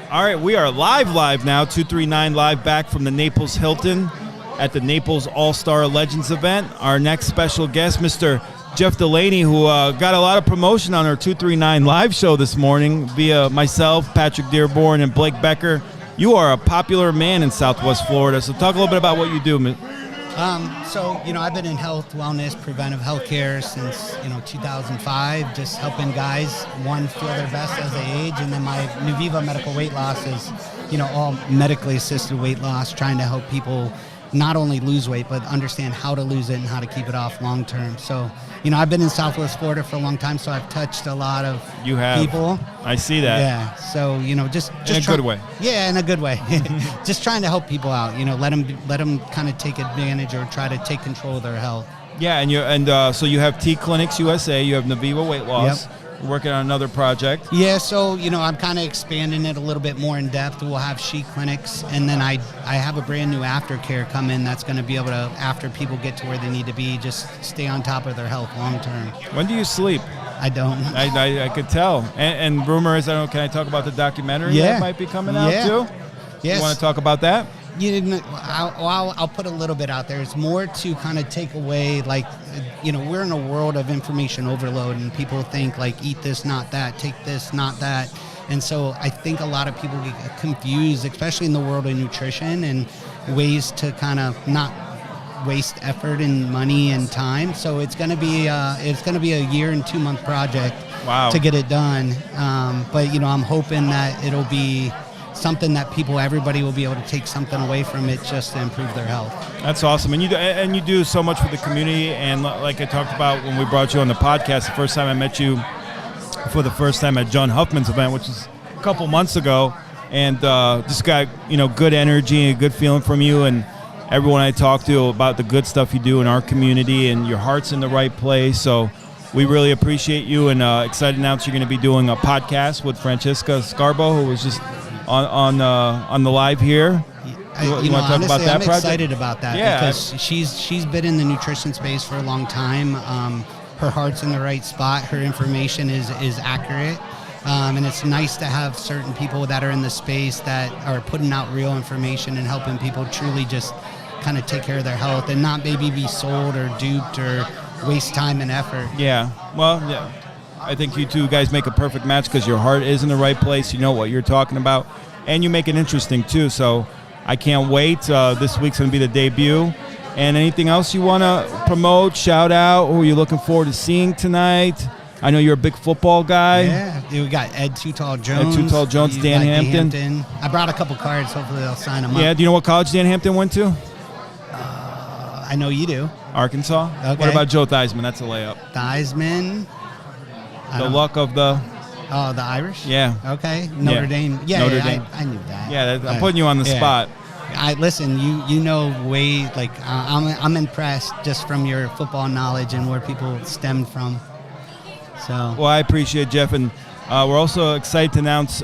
All right, we are live now, 239 live back from the Naples Hilton at the Naples AllStar Legends event. Our next special guest, Mr. Jeff Delaney, who got a lot of promotion on our 239 live show this morning via myself, Patrick Dearborn, and Blake Becker. You are a popular man in Southwest Florida, so talk a little bit about what you do. I've been in health, wellness, preventive healthcare since, 2005, just helping guys, one, feel their best as they age, and then my Nuviva medical weight loss is, all medically assisted weight loss, trying to help people not only lose weight, but understand how to lose it and how to keep it off long term. So, I've been in Southwest Florida for a long time, so I've touched a lot of people. I see that. Yeah. So, just in a good way. Yeah, in a good way. Just trying to help people out. Let them kind of take advantage or try to take control of their health. Yeah, so you have T Clinics USA. You have Nuviva Weight Loss. Yep. We're working on another project. Yeah, so, I'm kind of expanding it a little bit more in depth. We'll have She Clinics, and then I have a brand new aftercare come in that's going to be able to, after people get to where they need to be, just stay on top of their health long term. When do you sleep? I don't. I could tell. And rumor is, can I talk about the documentary that might be coming out too? Yes. You want to talk about that? I'll put a little bit out there. It's more to kind of take away, we're in a world of information overload, and people think, eat this, not that, take this, not that. And so I think a lot of people get confused, especially in the world of nutrition, and ways to kind of not waste effort and money and time. So it's going to be a year and 2 month project to get it done. But I'm hoping that it'll be something that everybody will be able to take something away from it just to improve their health. That's awesome. And you do so much for the community. And like I talked about when we brought you on the podcast, the first time I met you for the first time at John Huffman's event, which was a couple months ago, and just got, good energy and a good feeling from you and everyone I talked to about the good stuff you do in our community, and your heart's in the right place. So we really appreciate you, and excited to announce you're going to be doing a podcast with Francesca Scarbo, who was just on the live here. You want to talk honestly, about that I'm project? Excited about that because she's been in the nutrition space for a long time. Her heart's in the right spot. Her information is accurate. And it's nice to have certain people that are in the space that are putting out real information and helping people truly just kind of take care of their health and not maybe be sold or duped or waste time and effort. Yeah. Well, yeah. I think you two guys make a perfect match because your heart is in the right place. You know what you're talking about, and you make it interesting too. So I can't wait. This week's going to be the debut. And anything else you want to promote, shout out, who are you looking forward to seeing tonight? I know you're a big football guy. Yeah, we got Ed Too Tall Jones. Dan Hampton. I brought a couple cards. Hopefully they'll sign them up. Yeah, do you know what college Dan Hampton went to? I know you do. Arkansas? Okay. What about Joe Theismann? That's a layup. Theismann. The luck of the... Oh, the Irish? Yeah. Okay. Notre Dame. Yeah, Notre Dame. I knew that. Yeah, I'm putting you on the spot. Listen, you know way, I'm impressed just from your football knowledge and where people stemmed from. So. Well, I appreciate Jeff, and we're also excited to announce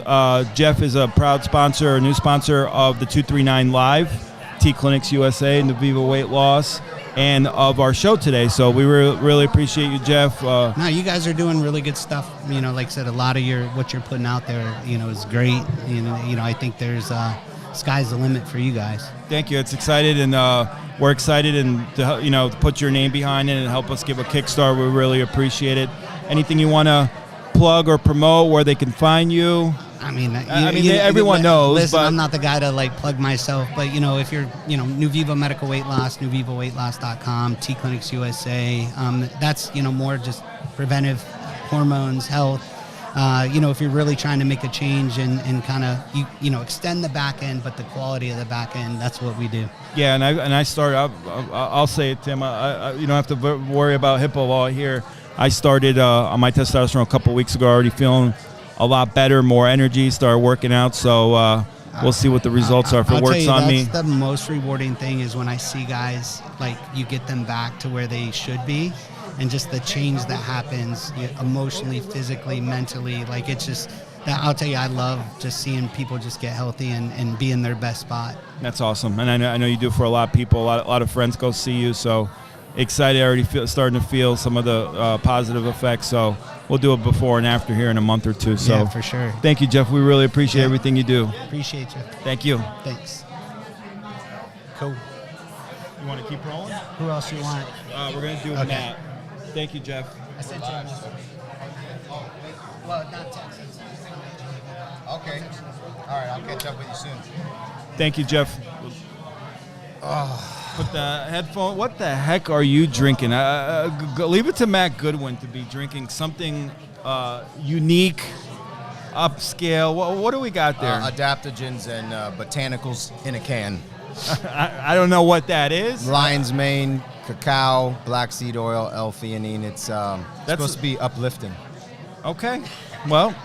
Jeff is a proud sponsor, a new sponsor of the 239 Live, T Clinics USA, and Nuviva Weight Loss, and of our show today. So we really appreciate you, Jeff. No, you guys are doing really good stuff. Like I said, a lot of what you're putting out there, is great. I think there's sky's the limit for you guys. Thank you. It's excited, and we're excited, and to put your name behind it and help us give a kickstart. We really appreciate it. Anything you want to plug or promote, where they can find you? Everyone knows. Listen, but I'm not the guy to plug myself, but if you're, Nuviva Medical Weight Loss, NuvivaWeightLoss.com, T Clinics USA. That's more just preventive hormones, health. If you're really trying to make a change and kind of extend the back end, but the quality of the back end, that's what we do. Yeah, and I started. I'll say it, Tim. You don't have to worry about HIPAA law here. I started on my testosterone a couple weeks ago. Already feeling a lot better, more energy. Started working out, so we'll see what the results are. If it works on me, that's the most rewarding thing is when I see guys you get them back to where they should be. And just the change that happens emotionally, physically, mentally, it's just that. I'll tell you, I love just seeing people just get healthy and be in their best spot. That's awesome, and I know you do for a lot of people. A lot of friends go see you, so excited. I already starting to feel some of the positive effects. So we'll do a before and after here in a month or two. So yeah, for sure. Thank you, Jeff. We really appreciate everything you do. Appreciate you. Thank you. Thanks. Cool. You want to keep rolling? Who else you want? We're going to do Matt. Thank you, Jeff. I sent you a message. Well, not text. Okay. All right, I'll catch up with you soon. Thank you, Jeff. Put the headphone. What the heck are you drinking? Leave it to Matt Goodwin to be drinking something unique, upscale. What do we got there? Adaptogens and botanicals in a can. I don't know what that is. Lion's mane, cacao, black seed oil, L-theanine. It's supposed to be uplifting. Okay. Well,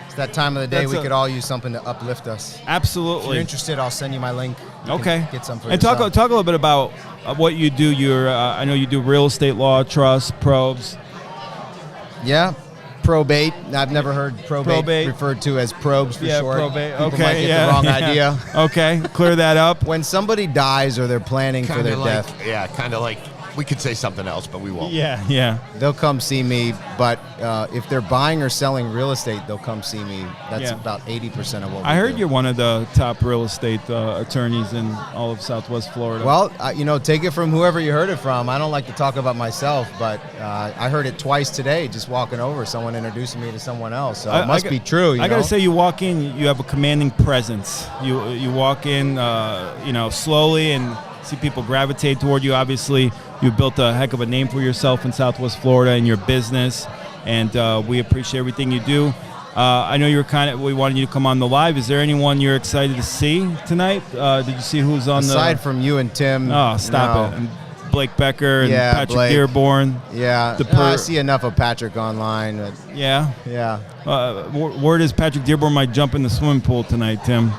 it's that time of the day we could all use something to uplift us. Absolutely. If you're interested, I'll send you my link. You okay. Get some for and yourself. talk a little bit about what you do. I know you do real estate law, trust, probes. Yeah. Probate. I've never heard probate referred to as probes for short. Probate. People Okay. might get the wrong idea. Okay. Clear that up. When somebody dies or they're planning for their death. Yeah, kind of like we could say something else, but we won't. Yeah. They'll come see me, but if they're buying or selling real estate, they'll come see me. That's about 80% of what we I heard do. you're one of the top real estate attorneys in all of Southwest Florida. Well, take it from whoever you heard it from. I don't like to talk about myself, but I heard it twice today just walking over. Someone introducing me to someone else. So it must be true. I got to say, you walk in, you have a commanding presence. You walk in, slowly and see people gravitate toward you. Obviously, you've built a heck of a name for yourself in Southwest Florida and your business, and we appreciate everything you do. I know we wanted you to come on the live. Is there anyone you're excited to see tonight? Did you see who's on Aside from you and Tim. Oh, stop it. And Blake Becker and Patrick Blake. Dearborn. Yeah. I see enough of Patrick online. But yeah? Yeah. Word is Patrick Dearborn might jump in the swimming pool tonight, Tim.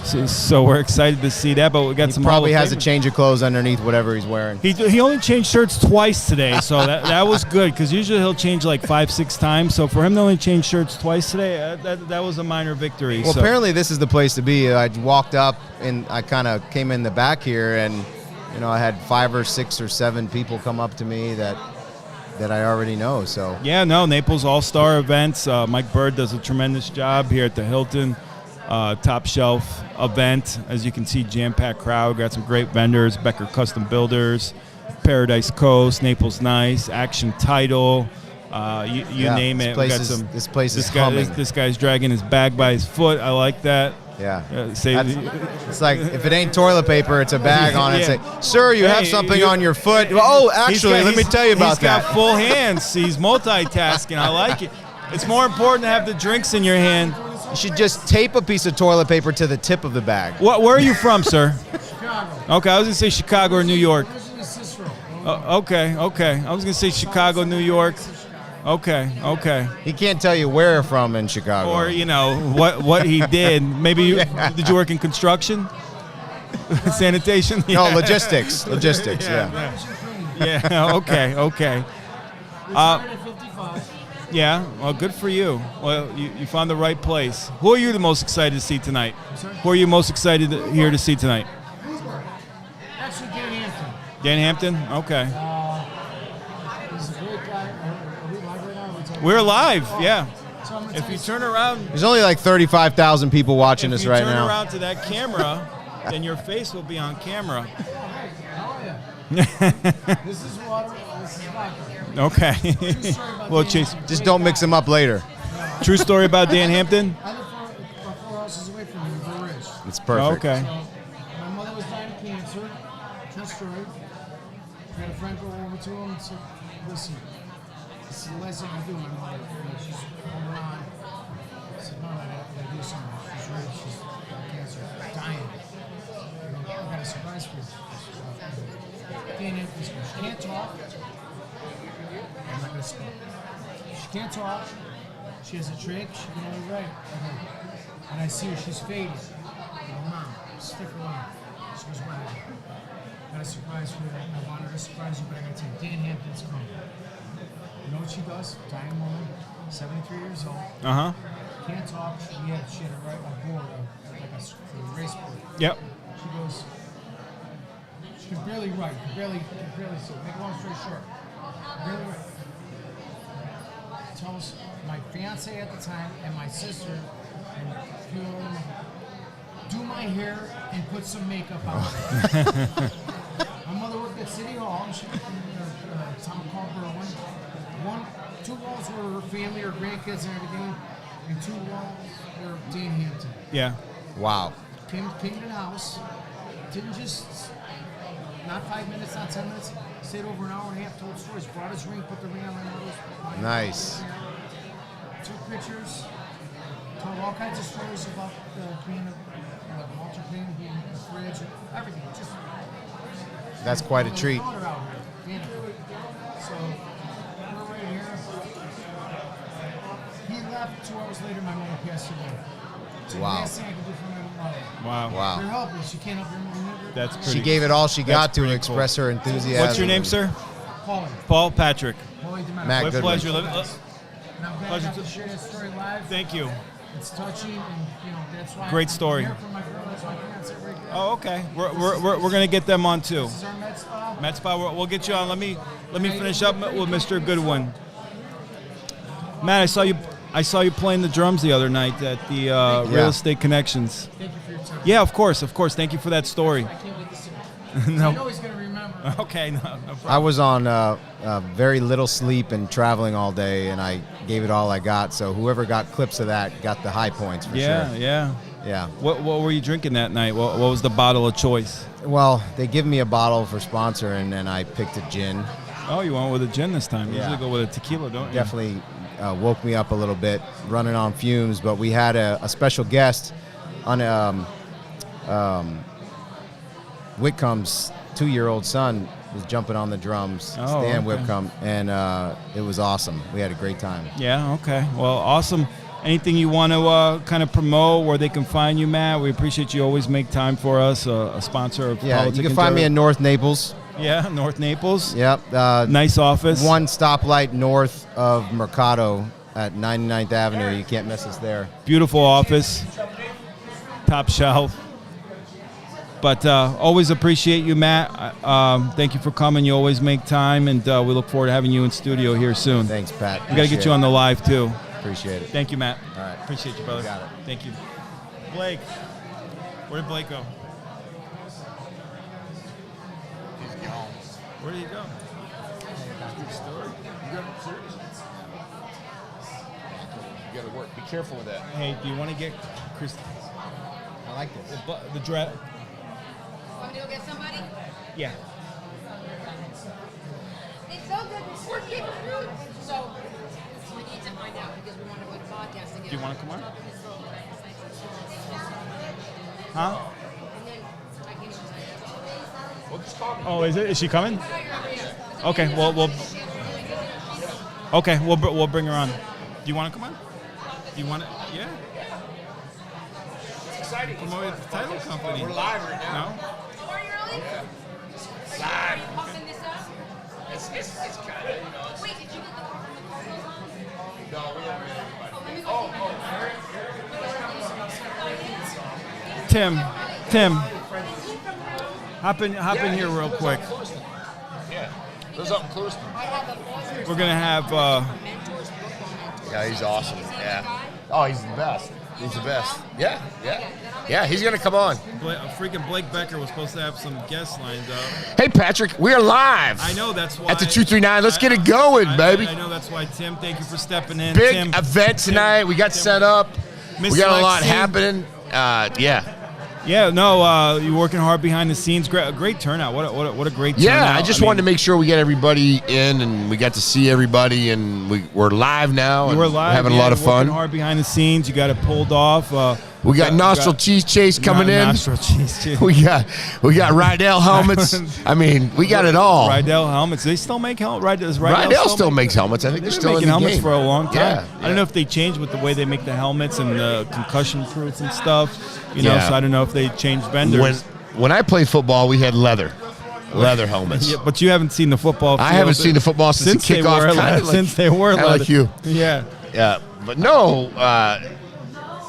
So we're excited to see that, but we got some. Probably has a change of clothes underneath whatever he's wearing. He only changed shirts twice today, so that was good because usually he'll change like 5-6 times. So for him to only change shirts twice today, that was a minor victory. Well, apparently this is the place to be. I walked up and I kind of came in the back here, and I had 5 or 6 or 7 people come up to me that I already know. So Naples AllStar events. Mike Bird does a tremendous job here at the Hilton. Top shelf event. As you can see, jam-packed crowd. Got some great vendors. Becker Custom Builders, Paradise Coast, Naples Nice, Action Title. You name it. This place is humming. This guy's dragging his bag by his foot. I like that. Yeah. It's like if it ain't toilet paper, it's a bag on it. Say, sir, you have something on your foot. Oh, actually, let me tell you about that. He's got full hands. He's multitasking. I like it. It's more important to have the drinks in your hand. You should just tape a piece of toilet paper to the tip of the bag. Where are you from, sir? Chicago. Okay, I was going to say Chicago or New York. Okay. I was going to say Chicago, New York. Okay. He can't tell you where from in Chicago. Or, what he did. Maybe did you work in construction? Sanitation? No, logistics. Yeah, okay. Yeah, well, good for you. Well, you found the right place. Who are you the most excited to see tonight? Who are you most excited here to see tonight? Actually, Dan Hampton. Dan Hampton? Okay. He's a great guy. Are we live right now? We're live, yeah. If you turn around... There's only like 35,000 people watching us right now. If you turn around to that camera, then your face will be on camera. Oh, yeah. This is water. This is vodka. Okay. Well, Chase, just don't mix them up later. True story about Dan Hampton? I live 4 houses away from him in Blue Ridge. It's perfect. Okay. My mother was dying of cancer. True story. I had a friend go over to him and said, listen, this is the last thing I do. My mother, she's holding on. I said, no, I gotta do something. She's ready. She's got cancer. Dying. I got a surprise for you. Dan Hampton's good. She can't talk. I'm not going to speak. She can't talk. She has a trach. She can only write. And I see her. She's fading. I go, Mom, stick around. She goes, whatever. I got a surprise for you. I wanted to surprise you, but I got to tell you, Dan Hampton's coming. You know what she does? Dying woman, 73 years old. Uh-huh. Can't talk. She had a board, like a race board. Yep. She goes, she She can barely write. Can barely see. Make a long story short. Barely write. Tells my fiance at the time and my sister and do my hair and put some makeup on. My mother worked at City Hall. She worked in a town called Berwyn. Two walls were her family, her grandkids, and everything, and 2 walls were Dan Hampton. Yeah. Wow. Came to the house, didn't just, not 5 minutes, not 10 minutes, stayed over an hour and a half, told stories, brought his ring, put the ring on my mother's. Nice. Took pictures, told all kinds of stories about being a Walter Payne, being a fridge, everything. Just That's quite a treat. daughter out here, so we're right here. He left 2 hours later. My mother passed away. So the Wow. last thing I could do for my mother. Wow. Wow. You're helpless. You can't help your mother. That's pretty. She gave it all she got That's to pretty express her enthusiasm. What's your name, sir? Paulie. Paul Patrick. Paulie DeMetter. Matt With Goodwin. pleasure. And I'm glad I Pleasure got to- to share that story live. Thank you. It's touching, and that's why. Great story. I'm here for my girl. That's why I can't sit right there. Oh, okay. We're gonna get them on too. This is our med spa. Met Spa, we'll get you on. Let me finish up with Mr. Goodwin. Matt, I saw you playing the drums the other night at the Real Estate Connections. Thank you for your time. Yeah, of course. Thank you for that story. I can't wait to see it. I know he's gonna remember. Okay, no problem. I was on very little sleep and traveling all day, and I gave it all I got. So whoever got clips of that got the high points for Yeah, sure. yeah. Yeah. What were you drinking that night? What was the bottle of choice? Well, they give me a bottle for sponsor, and then I picked a gin. Oh, you went with a gin this time. You Yeah. usually go with a tequila, don't you? Definitely woke me up a little bit, running on fumes. But we had a special guest on Whitcomb's 2-year-old son was jumping on the drums, Oh, Stan okay. Whitcomb, and it was awesome. We had a great time. Yeah, okay. Well, awesome. Anything you want to kind of promote, where they can find you, Matt? We appreciate you always make time for us, a sponsor of Yeah, Politic you can find me in North Naples. Yeah, North Naples. Yep. Nice office. One stoplight north of Mercado at 99th Avenue. You can't miss us there. Beautiful office. Top shelf. But always appreciate you, Matt. Thank you for coming. You always make time, and we look forward to having you in studio here soon. Thanks, Pat. We got to get you on the live, too. Appreciate it. Thank you, Matt. All right. Appreciate you, brother. Got it. Thank you. Blake. Where did Blake go? Where did he go? You gotta work. Be careful with that. Hey, do you want to get Chris I like this. the dress? Want me to go get somebody? Yeah. It's so good. We're getting food. So we need to find out because we want to put a podcast together. Do you want to come on? Huh? And then I can't even tell We'll just talk. Oh, is she coming? you. Okay, we'll bring her on. Do you want to come on? Do you want to? Yeah. It's exciting. Promote the title company. We're live right now. No? Oh, are you really? Are you pumping this up? It's kind of, you know. Wait, did you get the car from the Cardinals on? No, we haven't met anybody. Let me go. Tim, hop in here real quick. Yeah. Those up close. I have a Foster's We're gonna have. mentors, football mentors. Yeah, he's awesome. Is he Yeah. the guy? Oh, he's the best. He's the best. Yeah, yeah. Yeah, he's going to come on. Freaking Blake Becker was supposed to have some guests lined up. Hey, Patrick, we are live. I know, that's why. At the 239. Let's get it going, baby. I know, that's why, Tim. Thank you for stepping in. Big Tim, event tonight. We got set up. Miss We got a lot Lexi. happening. Yeah. Yeah, no, you're working hard behind the scenes. Great turnout. What a great turnout. Yeah, I just wanted to make sure we get everybody in and we got to see everybody, and we're live now. You and were live. We're having a yeah, lot of you're working fun. hard behind the scenes. You got it pulled off. We got nostril cheese chase coming in. Nostril cheese chase. We got Rydell helmets. I mean, we got it all. Rydell helmets. They still make helmets. Rydell still makes helmets. I think they're They've still been in making the helmets game. for a long time. Yeah, I don't know if they changed with the way they make the helmets and the concussion proofs and stuff. You know, Yeah. so I don't know if they changed vendors. When I played football, we had leather helmets. Yeah, but you haven't seen the football field. I haven't seen the football since the they kickoff. were kinda leather, like- since they were kinda leather. like you. Yeah. Yeah, but no,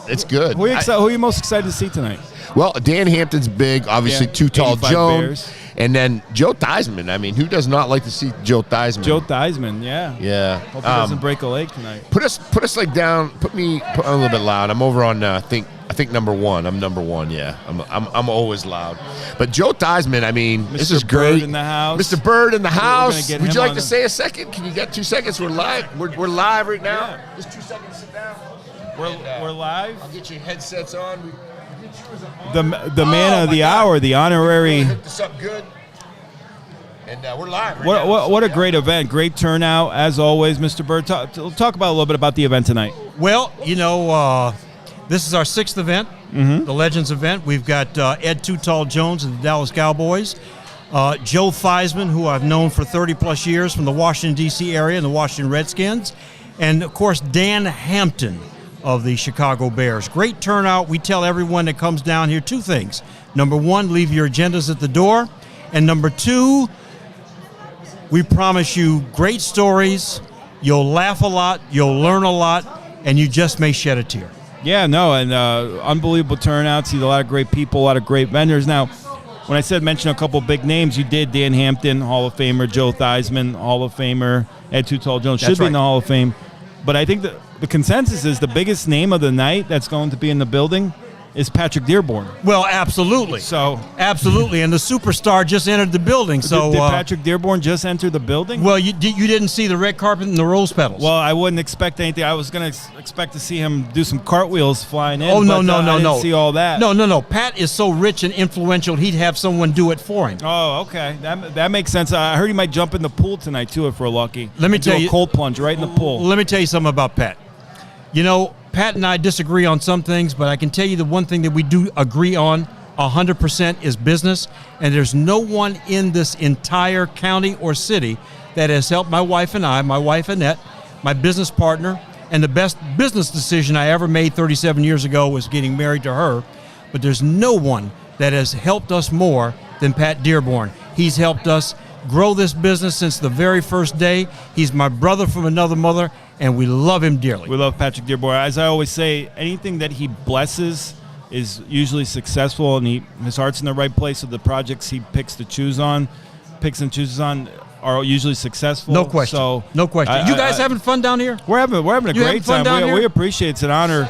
it's good. Who are you most excited to see tonight? Well, Dan Hampton's big, obviously Yeah, 2 tall 85 Joan. Bears. And then Joe Theismann. I mean, who does not like to see Joe Theismann? Joe Theismann, yeah. Yeah. Hope he doesn't break a leg tonight. Put us like down. Put a little bit loud. I'm over on. I think number one. I'm number one. Yeah. I'm always loud. But Joe Theismann. I mean, this is great. Bird in the house. Mr. Bird in the house. get Would him you like on to the- say a second? Can you get 2 seconds? We're live. We're live right now. Yeah. Just 2 seconds. Sit down. We're live. I'll get your headsets on. The man of the hour, the honorary. Hooked us up good. And we're live. Right now. What a great event. Great turnout, as always, Mr. Bird. Talk about a little bit about the event tonight. Well, this is our 6th event, the Legends event. We've got Ed Too Tall Jones of the Dallas Cowboys, Joe Theismann, who I've known for 30-plus years from the Washington, D.C. area and the Washington Redskins, and, of course, Dan Hampton of the Chicago Bears. Great turnout. We tell everyone that comes down here 2 things. Number 1, leave your agendas at the door. And number 2, we promise you great stories. You'll laugh a lot. You'll learn a lot. And you just may shed a tear. Yeah, no, and unbelievable turnout. See a lot of great people, a lot of great vendors. Now, when I said mention a couple big names, you did. Dan Hampton, Hall of Famer. Joe Theismann, Hall of Famer. Ed Too Tall Jones should be in the Hall of Fame. But I think the consensus is the biggest name of the night that's going to be in the building is Patrick Dearborn. Well, absolutely. So absolutely, and the superstar just entered the building. So did Patrick Dearborn just enter the building? Well, you didn't see the red carpet and the rose petals. Well, I wouldn't expect anything. I was going to expect to see him do some cartwheels flying in. Oh, no, but, no. I didn't see all that. No. Pat is so rich and influential, he'd have someone do it for him. Oh, okay. That makes sense. I heard he might jump in the pool tonight, too, if we're lucky. Let me do tell a you, cold plunge right in the pool. Let me tell you something about Pat. Pat and I disagree on some things, but I can tell you the one thing that we do agree on 100% is business, and there's no one in this entire county or city that has helped my wife and I, my wife Annette, my business partner, and the best business decision I ever made 37 years ago was getting married to her, but there's no one that has helped us more than Pat Dearborn. He's helped us grow this business since the very first day. He's my brother from another mother, and we love him dearly. We love Patrick Dearborn. As I always say, anything that he blesses is usually successful, and his heart's in the right place, so the projects he picks and chooses on are usually successful. No question. So, no question. You guys having fun down here? We're having a great time. We appreciate it. It's an honor.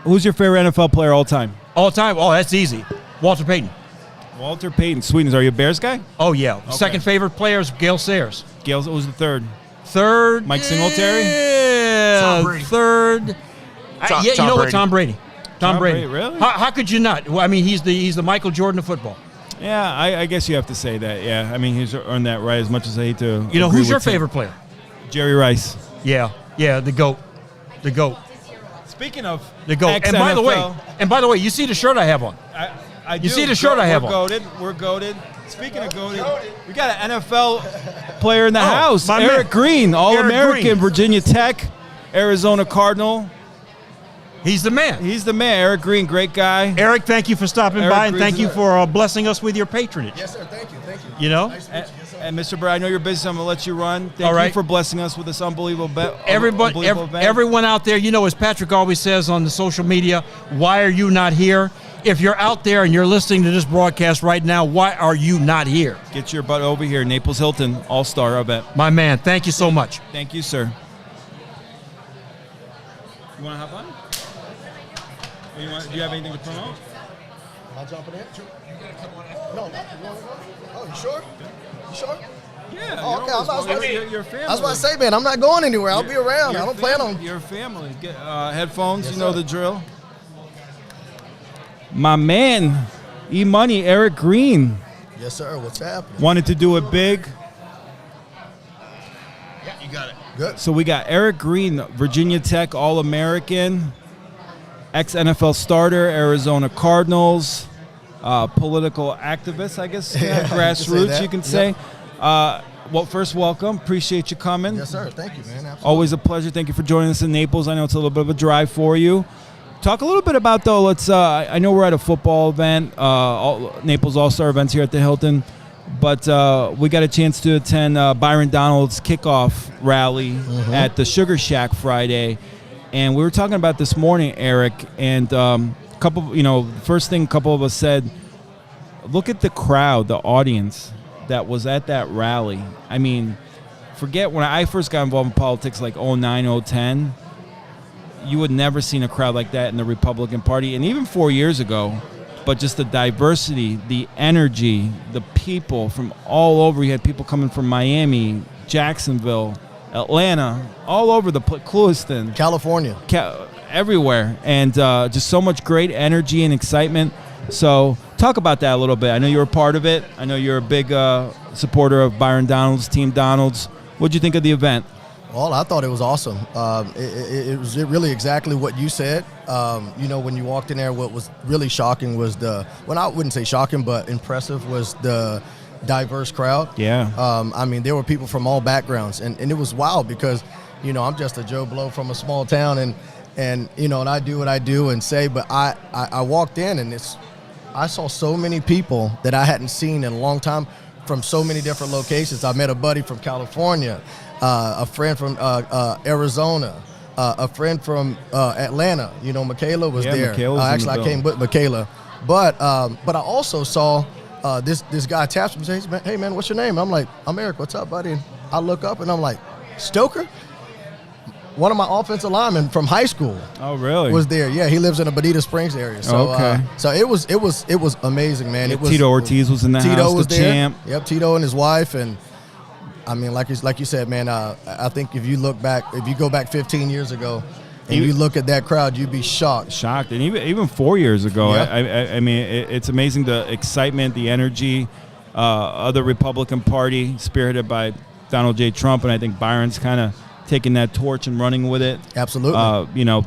Who's your favorite NFL player all time? All time? Oh, that's easy. Walter Payton. Walter Payton. Sweetens. Are you a Bears guy? Oh, yeah. Okay. Second favorite player is Gale Sayers. Gale was the third. Third. Mike Singletary? Yeah. Tom Brady. Third. Tom Brady. Tom Brady. Really? How could you not? Well, I mean, he's the Michael Jordan of football. Yeah, I guess you have to say that. Yeah, I mean, he's earned that right as much as I hate to. Who's your favorite player? Jerry Rice. Yeah, the GOAT. The GOAT. Speaking of the GOAT. And by the way, you see the shirt I have on. I you see the shirt I have on. We're goated. Speaking of goated, we got an NFL player in the house. Eric Green, All-American, Virginia Tech, Arizona Cardinal. He's the man. Eric Green, great guy. Eric, thank you for stopping by, and thank you for blessing us with your patronage. Yes, sir. Thank you. Nice to meet you. And Mr. Bird, I know you're busy, so I'm going to let you run. Thank you for blessing us with this unbelievable bet. Everyone out there, as Patrick always says on the social media, why are you not here? If you're out there and you're listening to this broadcast right now, why are you not here? Get your butt over here. Naples Hilton, All-Star event. My man, thank you so much. Thank you, sir. You want to have fun? Do you have anything to promote? Am I jumping in? No. Oh, you sure? You sure? Yeah. Oh, okay. Your family. I was about to say, man, I'm not going anywhere. I'll be around. I don't plan on. Your family. Get headphones. Yes, you know the drill. My man, E-Money, Eric Green. Yes, sir. What's happening? Wanted to do it big. Yeah, you got it. Good. So we got Eric Green, Virginia Tech All-American, ex-NFL starter, Arizona Cardinals, political activist, I guess, grassroots, you can say. Well, first, welcome. Appreciate you coming. Yes, sir. Thank you, man. Absolutely. Always a pleasure. Thank you for joining us in Naples. I know it's a little bit of a drive for you. Talk a little bit about, though, I know we're at a football event, Naples All-Star events here at the Hilton, but we got a chance to attend Byron Donald's kickoff rally at the Sugar Shack Friday, and we were talking about this morning, Eric, and first thing a couple of us said, look at the crowd, the audience that was at that rally. I mean, forget when I first got involved in politics, like 09, 010. You would never seen a crowd like that in the Republican Party, and even 4 years ago. But just the diversity, the energy, the people from all over. You had people coming from Miami, Jacksonville, Atlanta, all over the place, Clewiston, California, everywhere, and just so much great energy and excitement. So talk about that a little bit. I know you're a part of it. I know you're a big supporter of Byron Donalds, Team Donalds. What'd you think of the event? Well, I thought it was awesome. It was really exactly what you said. When you walked in there, what was really shocking was I wouldn't say shocking, but impressive was the diverse crowd. Yeah. There were people from all backgrounds, and it was wild because, I'm just a Joe Blow from a small town, and I do what I do and say, but I walked in and I saw so many people that I hadn't seen in a long time from so many different locations. I met a buddy from California, a friend from Arizona, a friend from Atlanta. Michaela was there. Actually, I came with Michaela, but I also saw this guy taps me and says, "Hey man, what's your name?" I'm like, "I'm Eric. What's up, buddy?" And I look up and I'm like, "Stoker." One of my offensive linemen from high school. Oh, really? Was there? Yeah, he lives in the Bonita Springs area. So, okay. So it was amazing, man. Yeah, Tito Ortiz was in the Tito house. Was the there. Champ. Yep, Tito and his wife, and like you said, man. I think if you go back 15 years ago, and you look at that crowd, you'd be shocked. And even 4 years ago, Yeah. It's amazing the excitement, the energy of the Republican Party, spearheaded by Donald J. Trump, and I think Byron's kind of taking that torch and running with it. Absolutely.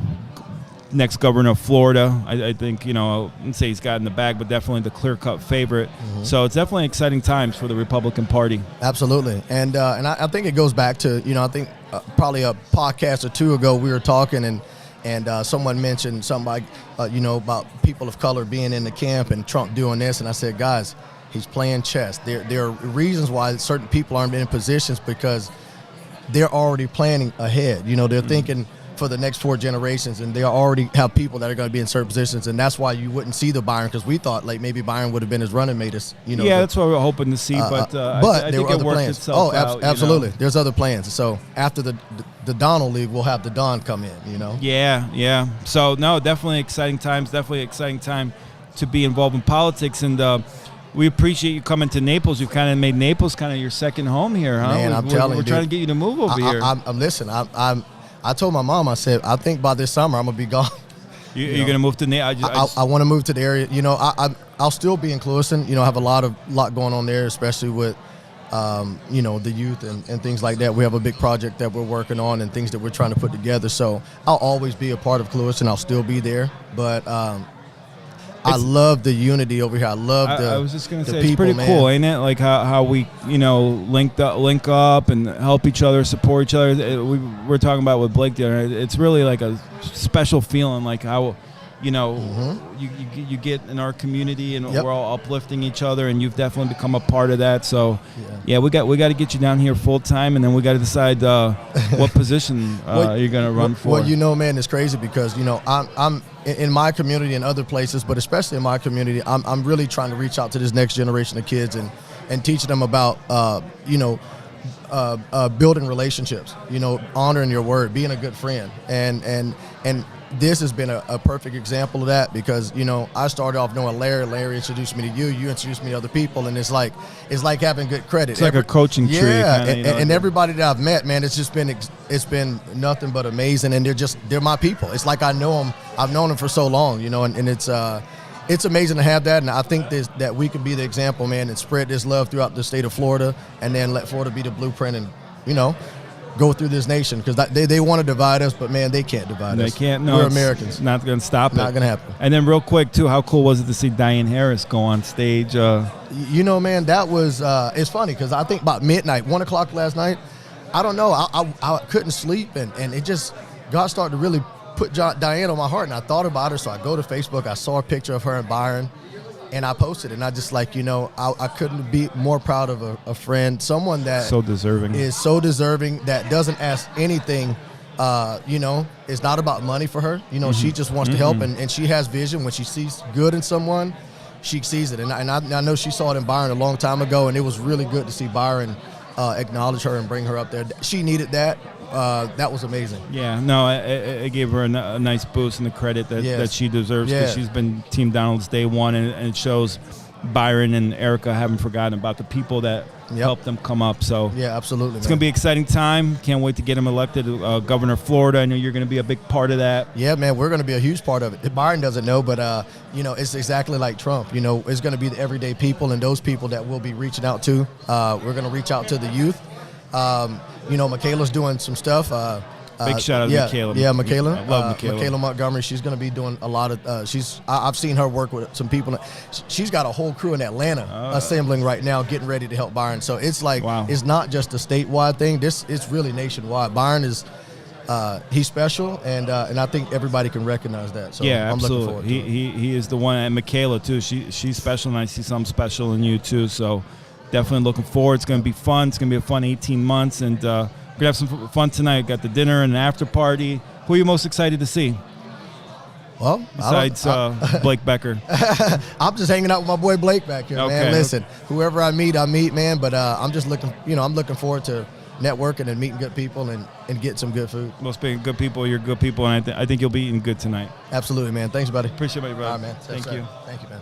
Next governor of Florida, I think, I wouldn't say he's got in the bag, but definitely the clear-cut favorite. Mm-hmm. So it's definitely exciting times for the Republican Party. Absolutely. And I think it goes back to, I think probably a podcast or two ago we were talking and someone mentioned something like, about people of color being in the camp and Trump doing this. And I said, guys, he's playing chess. There are reasons why certain people aren't in positions because they're already planning ahead. They're thinking for the next 4 generations, and they already have people that are going to be in certain positions, and that's why you wouldn't see the Byron, because we thought like maybe Byron would have been his running mate. Yeah, that's what we were hoping to see, but I there think were it other worked plans. itself out. Absolutely. There's other plans. So after the Donald League, we'll have the Don come in. Yeah. So no, definitely exciting times. Definitely exciting time to be involved in politics, and we appreciate you coming to Naples. You've kind of made Naples kind of your second home here, huh? Man, I'm telling you, we're trying to get you to move over here. Listen, I told my mom, I said, I think by this summer I'm gonna be gone. You're going to move to Naples? I want to move to the area. I'll still be in Clewiston. I have a lot going on there, especially with the youth and things like that. We have a big project that we're working on and things that we're trying to put together. So I'll always be a part of Clewiston. I'll still be there, but I love the unity over here. I love the. I was just going to say, people, it's pretty man. cool, ain't it? Like how we link up and help each other, support each other. We're talking about with Blake the other night. It's really like a special feeling, like how you get in our community, and we're all uplifting each other, and you've definitely become a part of that. So we got to get you down here full time, and then we got to decide what position you're going to run for. Well, man, it's crazy because I'm in my community and other places, but especially in my community, I'm really trying to reach out to this next generation of kids and teach them about building relationships, honoring your word, being a good friend, and this has been a perfect example of that because I started off knowing Larry introduced me to you introduced me to other people, and it's like having good credit. It's like a coaching tree. And everybody that I've met, man, it's been nothing but amazing, and they're my people. It's like I've known them for so long, and it's amazing to have that, and I think that we can be the example, man, and spread this love throughout the state of Florida, and then let Florida be the blueprint, and go through this nation because they want to divide us, but man, they can't divide us. They can't. No, we're Americans. Not going to stop it. Not going to happen. And then real quick too, how cool was it to see Diane Harris go on stage? Man, that was it's funny because I think about midnight, 1 o'clock last night. I don't know. I couldn't sleep, and it just God started to really put Diane on my heart, and I thought about her. So I go to Facebook. I saw a picture of her and Byron, and I posted it. And I just I couldn't be more proud of a friend, someone that so deserving is so deserving that doesn't ask anything. It's not about money for her. She just wants to help, and she has vision. When she sees good in someone, she sees it. And I know she saw it in Byron a long time ago, and it was really good to see Byron acknowledge her and bring her up there. She needed that. That was amazing. Yeah, no, I gave her a nice boost and the credit that she deserves because she's been Team Donald's day one, and it shows Byron and Erica haven't forgotten about the people that helped them come up. So yeah, absolutely. It's going to be an exciting time. Can't wait to get him elected governor of Florida. I know you're going to be a big part of that. Yeah, man, we're going to be a huge part of it. Byron doesn't know, but it's exactly like Trump. It's going to be the everyday people and those people that we'll be reaching out to. We're going to reach out to the youth. Michaela's doing some stuff. Big shout out to Michaela. Yeah, Michaela. I love Michaela. Michaela Montgomery. She's going to be doing a lot of. I've seen her work with some people. She's got a whole crew in Atlanta assembling right now, getting ready to help Byron. So it's like it's not just a statewide thing. It's really nationwide. Byron is. He's special, and I think everybody can recognize that. So yeah, I'm absolutely. looking forward to it. He is the one, and Michaela too. She's special, and I see something special in you too. So definitely looking forward. It's going to be fun. It's going to be a fun 18 months, and we're going to have some fun tonight. Got the dinner and an after party. Who are you most excited to see? Well, besides Blake Becker. I'm just hanging out with my boy Blake back here, man. Listen, whoever I meet, man. But I'm just looking forward to networking and meeting good people and getting some good food. Most being good people, you're good people, and I think you'll be eating good tonight. Absolutely, man. Thanks, buddy. Appreciate it, brother. All right, man. Thank you. Thank you, man.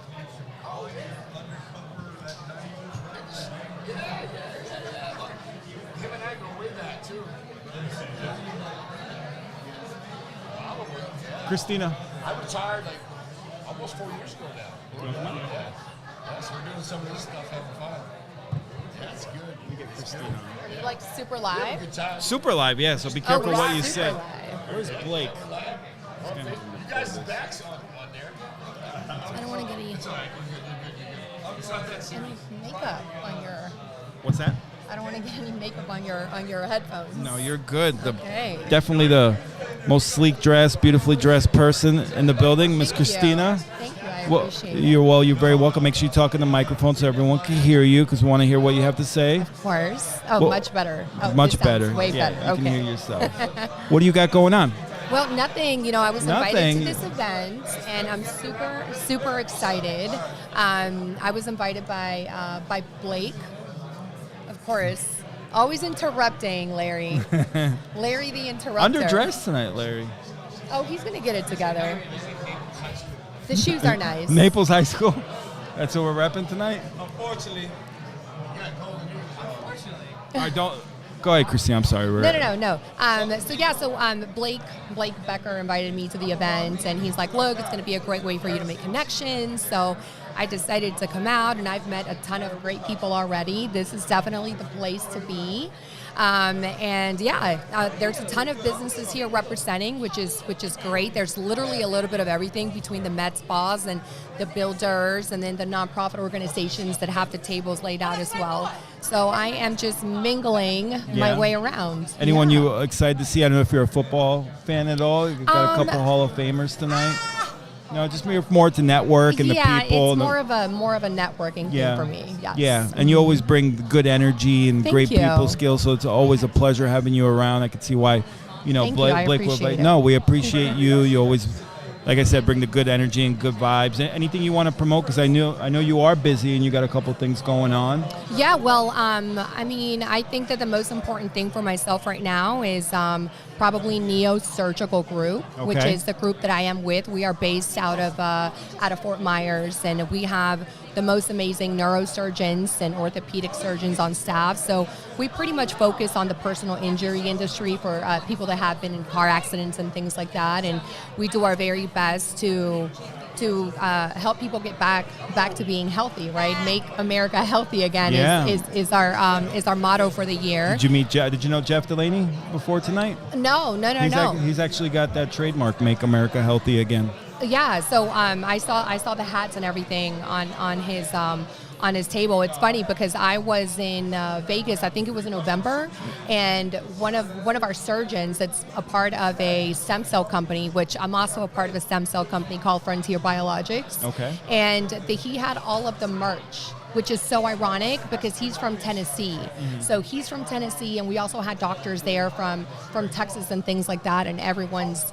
Christina. I retired like almost 4 years ago now. Yeah, so we're doing some of this stuff, having fun. Yeah, it's good. We get Christina. Are you like super live? Super live, yeah. So be careful what you say. Live. Where's Blake? You guys' backs on there. I don't want to get any makeup on your. What's that? I don't want to get any makeup on your headphones. No, you're good. Okay. Definitely the most sleek dressed, beautifully dressed person in the building, Miss Thank Christina. you. Thank you. I appreciate it. You're very welcome. Make sure you talk in the microphone so everyone can hear you, because we want to hear what you have to say. Of course. Oh, much better. Oh, Much this sounds better. Way yeah, better. You Okay. can hear yourself. What do you got going on? Well, nothing. I was invited Nothing. to this event, and I'm super, super excited. I was invited by Blake, of course. Always interrupting, Larry. Larry the interrupter. Underdressed tonight, Larry. Oh, he's going to get it together. The shoes are nice. Naples High School. That's what we're repping tonight? Unfortunately. All right, don't. Go ahead, Christine. I'm sorry. No. So Blake Becker invited me to the event, and he's like, look, it's going to be a great way for you to make connections. So I decided to come out, and I've met a ton of great people already. This is definitely the place to be. There's a ton of businesses here representing, which is great. There's literally a little bit of everything between the med spas and the builders, and then the nonprofit organizations that have the tables laid out as well. So I am just mingling my way around. Anyone you excited to see? I don't know if you're a football fan at all. You've got a couple Hall of Famers tonight. No, just more to network and the people. Yeah, it's more of a networking thing for me. Yes. Yeah, and you always bring good energy and great people skills, so it's always a pleasure having you around. I can see why, Thank Blake you. I was appreciate like, it. no, we appreciate you. You always, like I said, bring the good energy and good vibes. Anything you want to promote? Because I know you are busy and you got a couple things going on. Yeah, well, I think that the most important thing for myself right now is probably Neo Surgical Group, which is the group that I am with. We are based out of Fort Myers, and we have the most amazing neurosurgeons and orthopedic surgeons on staff. So we pretty much focus on the personal injury industry for people that have been in car accidents and things like that. And we do our very best to help people get back to being healthy, right? Make America healthy again is our motto for the year. Did you meet Did you know Jeff Delaney before tonight? No. He's actually got that trademark, Make America Healthy Again. Yeah, so I saw the hats and everything on his table. It's funny because I was in Vegas. I think it was in November, and one of our surgeons that's a part of a stem cell company, which I'm also a part of a stem cell company called Frontier Biologics. Okay. And he had all of the merch, which is so ironic because he's from Tennessee. Mm-hmm. So he's from Tennessee, and we also had doctors there from Texas and things like that, and everyone's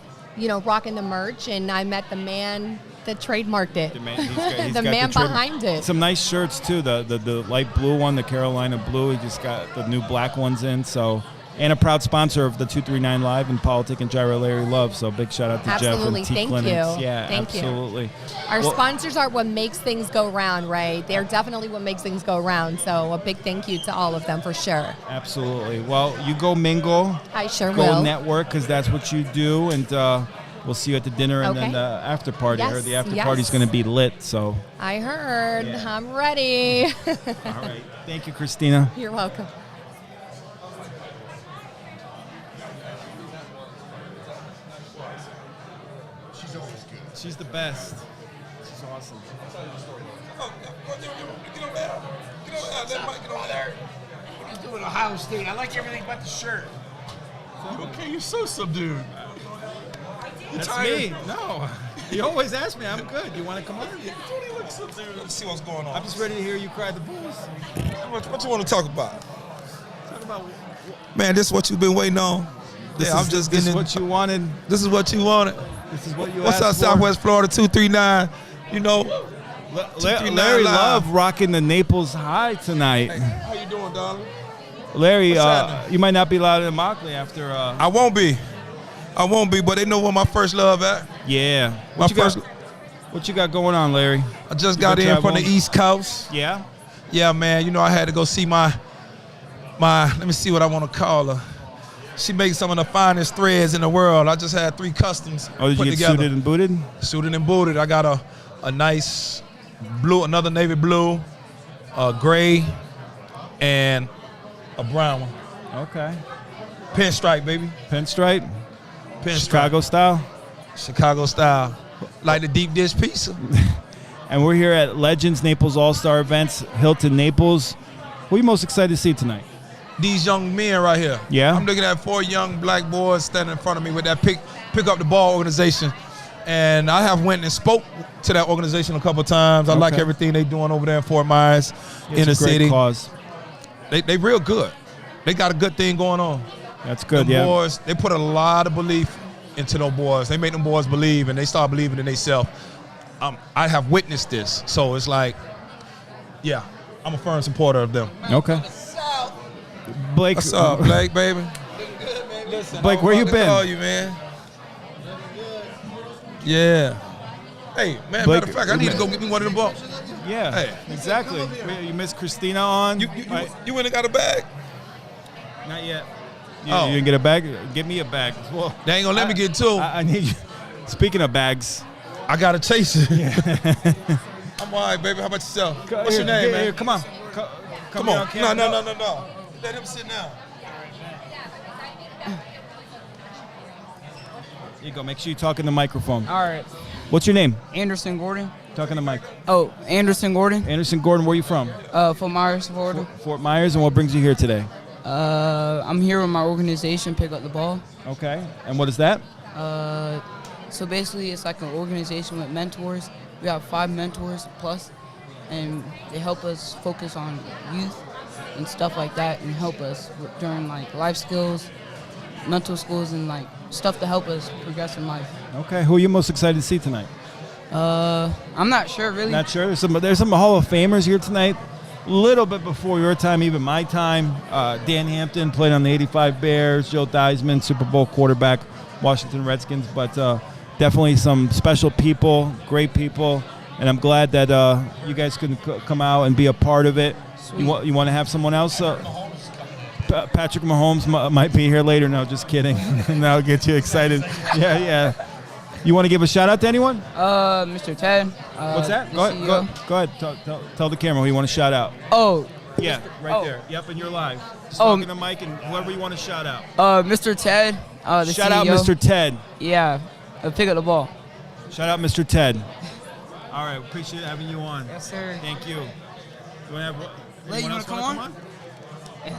rocking the merch. And I met the man that trademarked it. The man, the man behind it. Some nice shirts too. The light blue one, the Carolina blue. He just got the new black ones in. So, and a proud sponsor of the 239 Live and Politic and Gyro Larry Love. So big shout out to Absolutely. Jeff and T Thank Clinics. you. Yeah, Thank absolutely. You. Our sponsors are what makes things go round, right? They're definitely what makes things go round. So a big thank you to all of them for sure. Absolutely. Well, you go mingle. I sure go will. Network, because that's what you do, and we'll see you at the dinner and then the after party. Yes, I heard the after party's going to be lit. So I heard. Yeah. I'm ready. all right. Thank you, Christina. You're welcome. She's always good. She's the best. She's awesome. Get over there. Let Mike get over there. He's doing Ohio State. I like everything but the shirt. Okay, you're so subdued. That's tired? me. No. You always ask me. I'm good. You want to come on? You look subdued. Let's see what's going on. I'm just ready to hear you cry the blues. What you want to talk about? Talk about Man, this is what you've been waiting on. I'm just this getting is what you wanted. This is what you wanted. This is what you What's up, asked for. Southwest Florida 239? You know, Larry Live. Love rocking the Naples High tonight. How you doing, darling? Larry, What's happening? you might not be allowed in Immokalee after. I won't be, but they know where my first love at. Yeah. What you got going on, Larry? I just You got been in from the traveling? East Coast. Yeah. Yeah, man. You know, I had to go see my. Let me see what I want to call her. She makes some of the finest threads in the world. I just had 3 customs Oh, did put you get together. suited and booted? Suited and booted. I got a nice blue, another navy blue, a gray, and a brown one. Okay. Pinstripe, baby. Pinstripe? Pinstripe. Chicago style? Chicago style. Like the deep dish pizza. And we're here at Legends Naples AllStar events, Hilton Naples. Who are you most excited to see tonight? These young men right here. Yeah? I'm looking at 4 young black boys standing in front of me with that pick up the ball organization. And I have went and spoke to that organization a couple times. I like everything they doing over there in Fort Myers, in the city. Cause. They real good. They got a good thing going on. That's good, Them yeah. boys, they put a lot of belief into those boys. They make them boys believe, and they start believing in themselves. I have witnessed this, so it's like, yeah, I'm a firm supporter of them. Okay. Blake. What's up, Blake, baby? Listen, Blake, where you been? Call you, man. Yeah. Hey, man. Blake, matter of fact, I need to go get me one of them balls. Yeah. Hey. Exactly. You missed Christina on. You went and got a bag? Not yet. You didn't get a bag? Give me a bag as well. They ain't gonna let me get 2. I need you. Speaking of bags. I gotta chase it. I'm all right, baby. How about yourself? What's your name, man? Here, come on. Come here on. camera. No. Let him sit down. Here you go. Make sure you talk in the microphone. All right. What's your name? Anderson Gordon. Talking to Mike. Oh, Anderson Gordon. Anderson Gordon, where are you from? Fort Myers, Florida. Fort Myers, and what brings you here today? I'm here with my organization, Pick Up the Ball. Okay. And what is that? So basically, it's like an organization with mentors. We have 5 mentors plus, and they help us focus on youth and stuff like that, and help us during like life skills, mental skills, and like stuff to help us progress in life. Okay. Who are you most excited to see tonight? I'm not sure really. Not sure. There's some Hall of Famers here tonight. A little bit before your time, even my time. Dan Hampton played on the '85 Bears. Joe Theismann, Super Bowl quarterback, Washington Redskins. But definitely some special people, great people, and I'm glad that you guys can come out and be a part of it. You want to have someone else? Patrick Mahomes might be here later. No, just kidding. That'll get you excited. Yeah. You want to give a shout out to anyone? Mr. Ted. What's that? the Go CEO. ahead. Tell the camera who you want to shout out. Oh. Yeah, right oh. there. Yep, and you're live. Just Oh. talking to Mike and whoever you want to shout out. Mr. Ted. The Shout CEO. out Mr. Ted. Yeah. Pick Up the Ball. Shout out Mr. Ted. All right, appreciate having you on. Yes, sir. Thank you. You want to have Lay, anyone you else wanna wanna come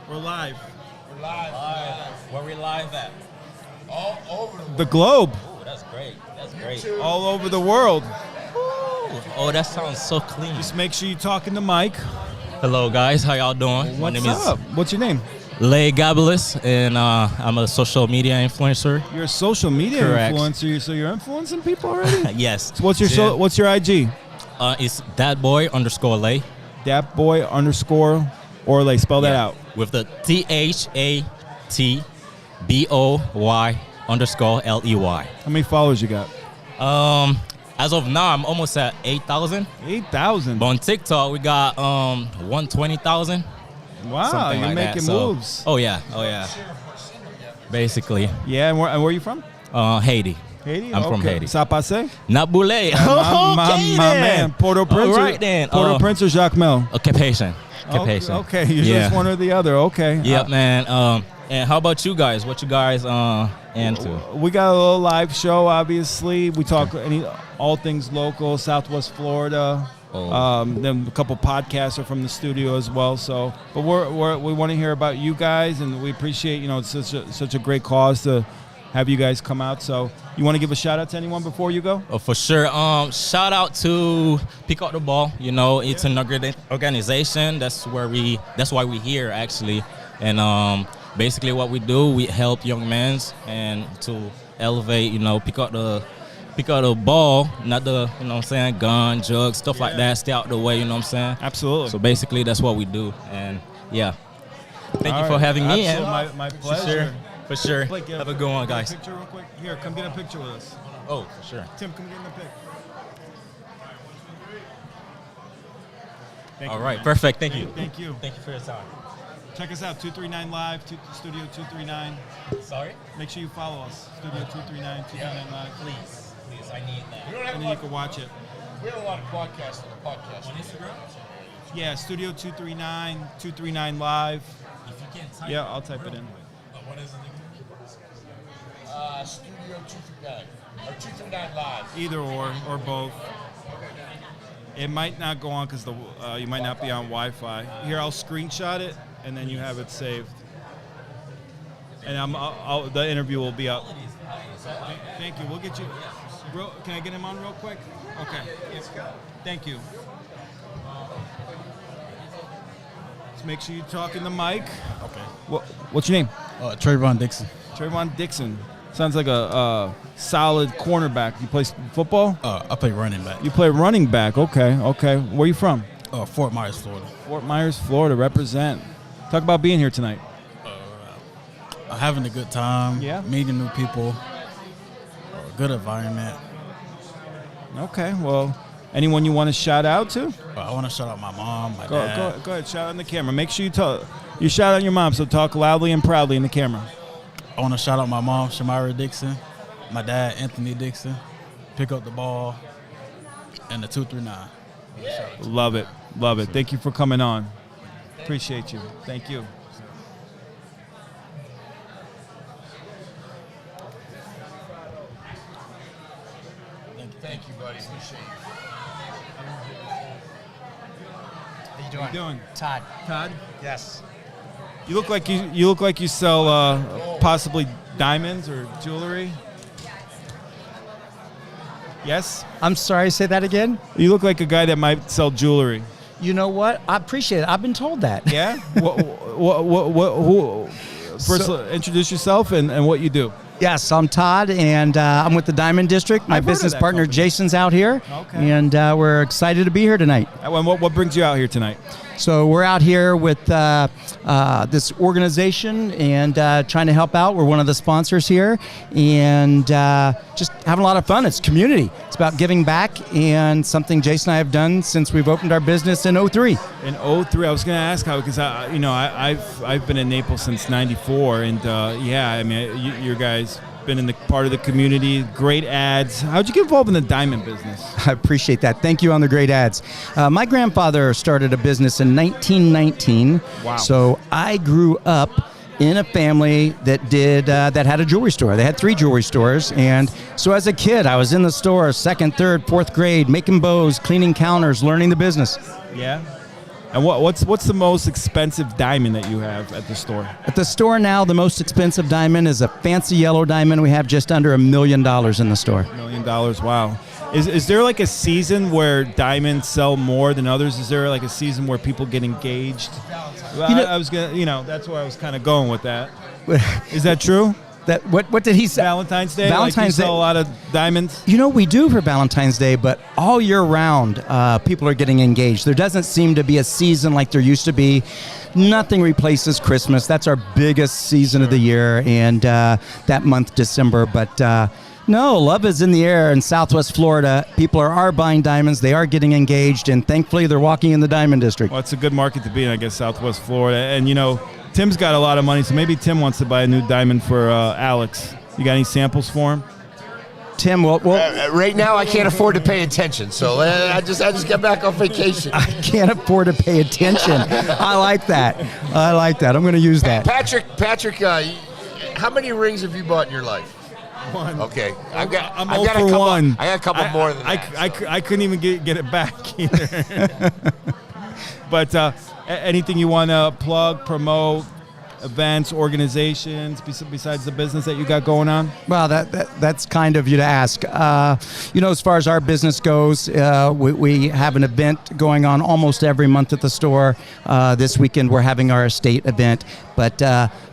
We're live. Where we live at? All over The globe. Ooh, that's great. That's great. All over the world. Oh, that sounds so clean. Just make sure you talk in the mic. Hello, guys. How y'all doing? What's up? What's your name? Lay Gabalus, and I'm a social media influencer. You're a social media Correct. influencer, so you're influencing people already? Yes. So what's your IG? It's thatboy_lay. Thatboy_Orlay. Spell that out. With the THATBOY_LEY. How many followers you got? As of now, I'm almost at 8,000. 8,000. But on TikTok, we got 120,000. Wow, something you're like making that. moves. Oh yeah. Basically. Yeah, and where are you from? Haiti. Haiti? I'm from Haiti. Sapase? Naples. My man. Port-au-Prince. All right, then. Port-au-Prince or Jacmel? Cap-Haitian. Okay, you're just one or the other. Okay. Yep, man. And how about you guys? What you guys into? We got a little live show, obviously. We talk all things local, Southwest Florida. Then a couple podcasts are from the studio as well. So, but we want to hear about you guys, and we appreciate it's such a great cause to have you guys come out. So, you want to give a shout out to anyone before you go? Oh, for sure. Shout out to Pick Up the Ball. It's an organization. That's why we're here actually, and basically what we do, we help young men and to elevate. Pick up the ball, not the, gun, drugs, stuff like that. Stay out the way, you know what I'm saying? Absolutely. So basically, that's what we do. And yeah, thank you for having me. My pleasure. For sure. Blake, have a good one, guys. Picture real quick. Here, come get a picture with us. Oh, for sure. Tim, come get in the pic. All right, perfect. Thank you. Thank you. Thank you for your time. Check us out, 239 Live, Studio 239. Sorry? Make sure you follow us, Studio 239, 239 Live. Please, I need that. And then you can watch it. We have a lot of podcasts on the podcast. On Instagram? Yeah, Studio 239, 239 Live. If you can't type Yeah, I'll type it in. What is it? Studio 239 or 239 Live. Either or both. It might not go on because you might not be on Wi-Fi. Here, I'll screenshot it, and then you have it saved. And the interview will be up. Thank you. We'll get you. Can I get him on real quick? Okay. Yes. Thank you. Just make sure you talk in the mic. Okay. What's your name? Trayvon Dixon. Trayvon Dixon. Sounds like a solid cornerback. You play football? I play running back. You play running back. Okay. Where are you from? Fort Myers, Florida. Fort Myers, Florida. Represent. Talk about being here tonight. Having a good time. Yeah. Meeting new people. Good environment. Okay. Well, anyone you want to shout out to? I want to shout out my mom, my dad. Go ahead. Shout out in the camera. Make sure you shout out your mom. So talk loudly and proudly in the camera. I want to shout out my mom, Shamira Dixon. My dad, Anthony Dixon. Pick Up the Ball. And the 239. Love it. Thank you for coming on. Appreciate you. Thank you. Thank you, buddy. Appreciate you. How you doing? Todd. Yes. You look like you sell possibly diamonds or jewelry. Yes. I'm sorry. Say that again. You look like a guy that might sell jewelry. You know what? I appreciate it. I've been told that. Yeah. Who? First, introduce yourself and what you do. Yes, I'm Todd, and I'm with the Diamond District. My business partner company. Jason's out here, and we're excited to be here tonight. And what brings you out here tonight? So we're out here with this organization and trying to help out. We're one of the sponsors here, and just having a lot of fun. It's community. It's about giving back, and something Jason and I have done since we've opened our business in 03. In 03, I was going to ask how, because I've been in Naples since '94, and you guys been in the part of the community, great ads. How'd you get involved in the diamond business? I appreciate that. Thank you on the great ads. My grandfather started a business in 1919. Wow. So I grew up in a family that had a jewelry store. They had 3 jewelry stores. And so as a kid, I was in the store 2nd, 3rd, 4th grade, making bows, cleaning counters, learning the business. Yeah. And what's the most expensive diamond that you have at the store? At the store now, the most expensive diamond is a fancy yellow diamond. We have just under $1 million in the store. $1 million, wow. Is there like a season where diamonds sell more than others? Is there like a season where people get engaged? Well, I was gonna, that's where I was kind of going with that. Is that true? That what did he say? Valentine's Day. Valentine's Day. Day. A lot of diamonds. We do for Valentine's Day, but all year round, people are getting engaged. There doesn't seem to be a season like there used to be. Nothing replaces Christmas. That's our biggest season of the year, and that month, December. But no, love is in the air in Southwest Florida. People are buying diamonds. They are getting engaged, and thankfully, they're walking in the diamond district. Well, it's a good market to be in, I guess, Southwest Florida. And Tim's got a lot of money, so maybe Tim wants to buy a new diamond for Alex. You got any samples for him? Tim, well right now I can't afford to pay attention, so I just got back on vacation. I can't afford to pay attention. I like that. I'm going to use that. Patrick, how many rings have you bought in your life? One. Okay, I'm got for a couple, one. I got a couple more than that. I couldn't even get it back either. But anything you want to plug, promote, events, organizations, besides the business that you got going on? Well, that's kind of you to ask. As far as our business goes, we have an event going on almost every month at the store. This weekend we're having our estate event. But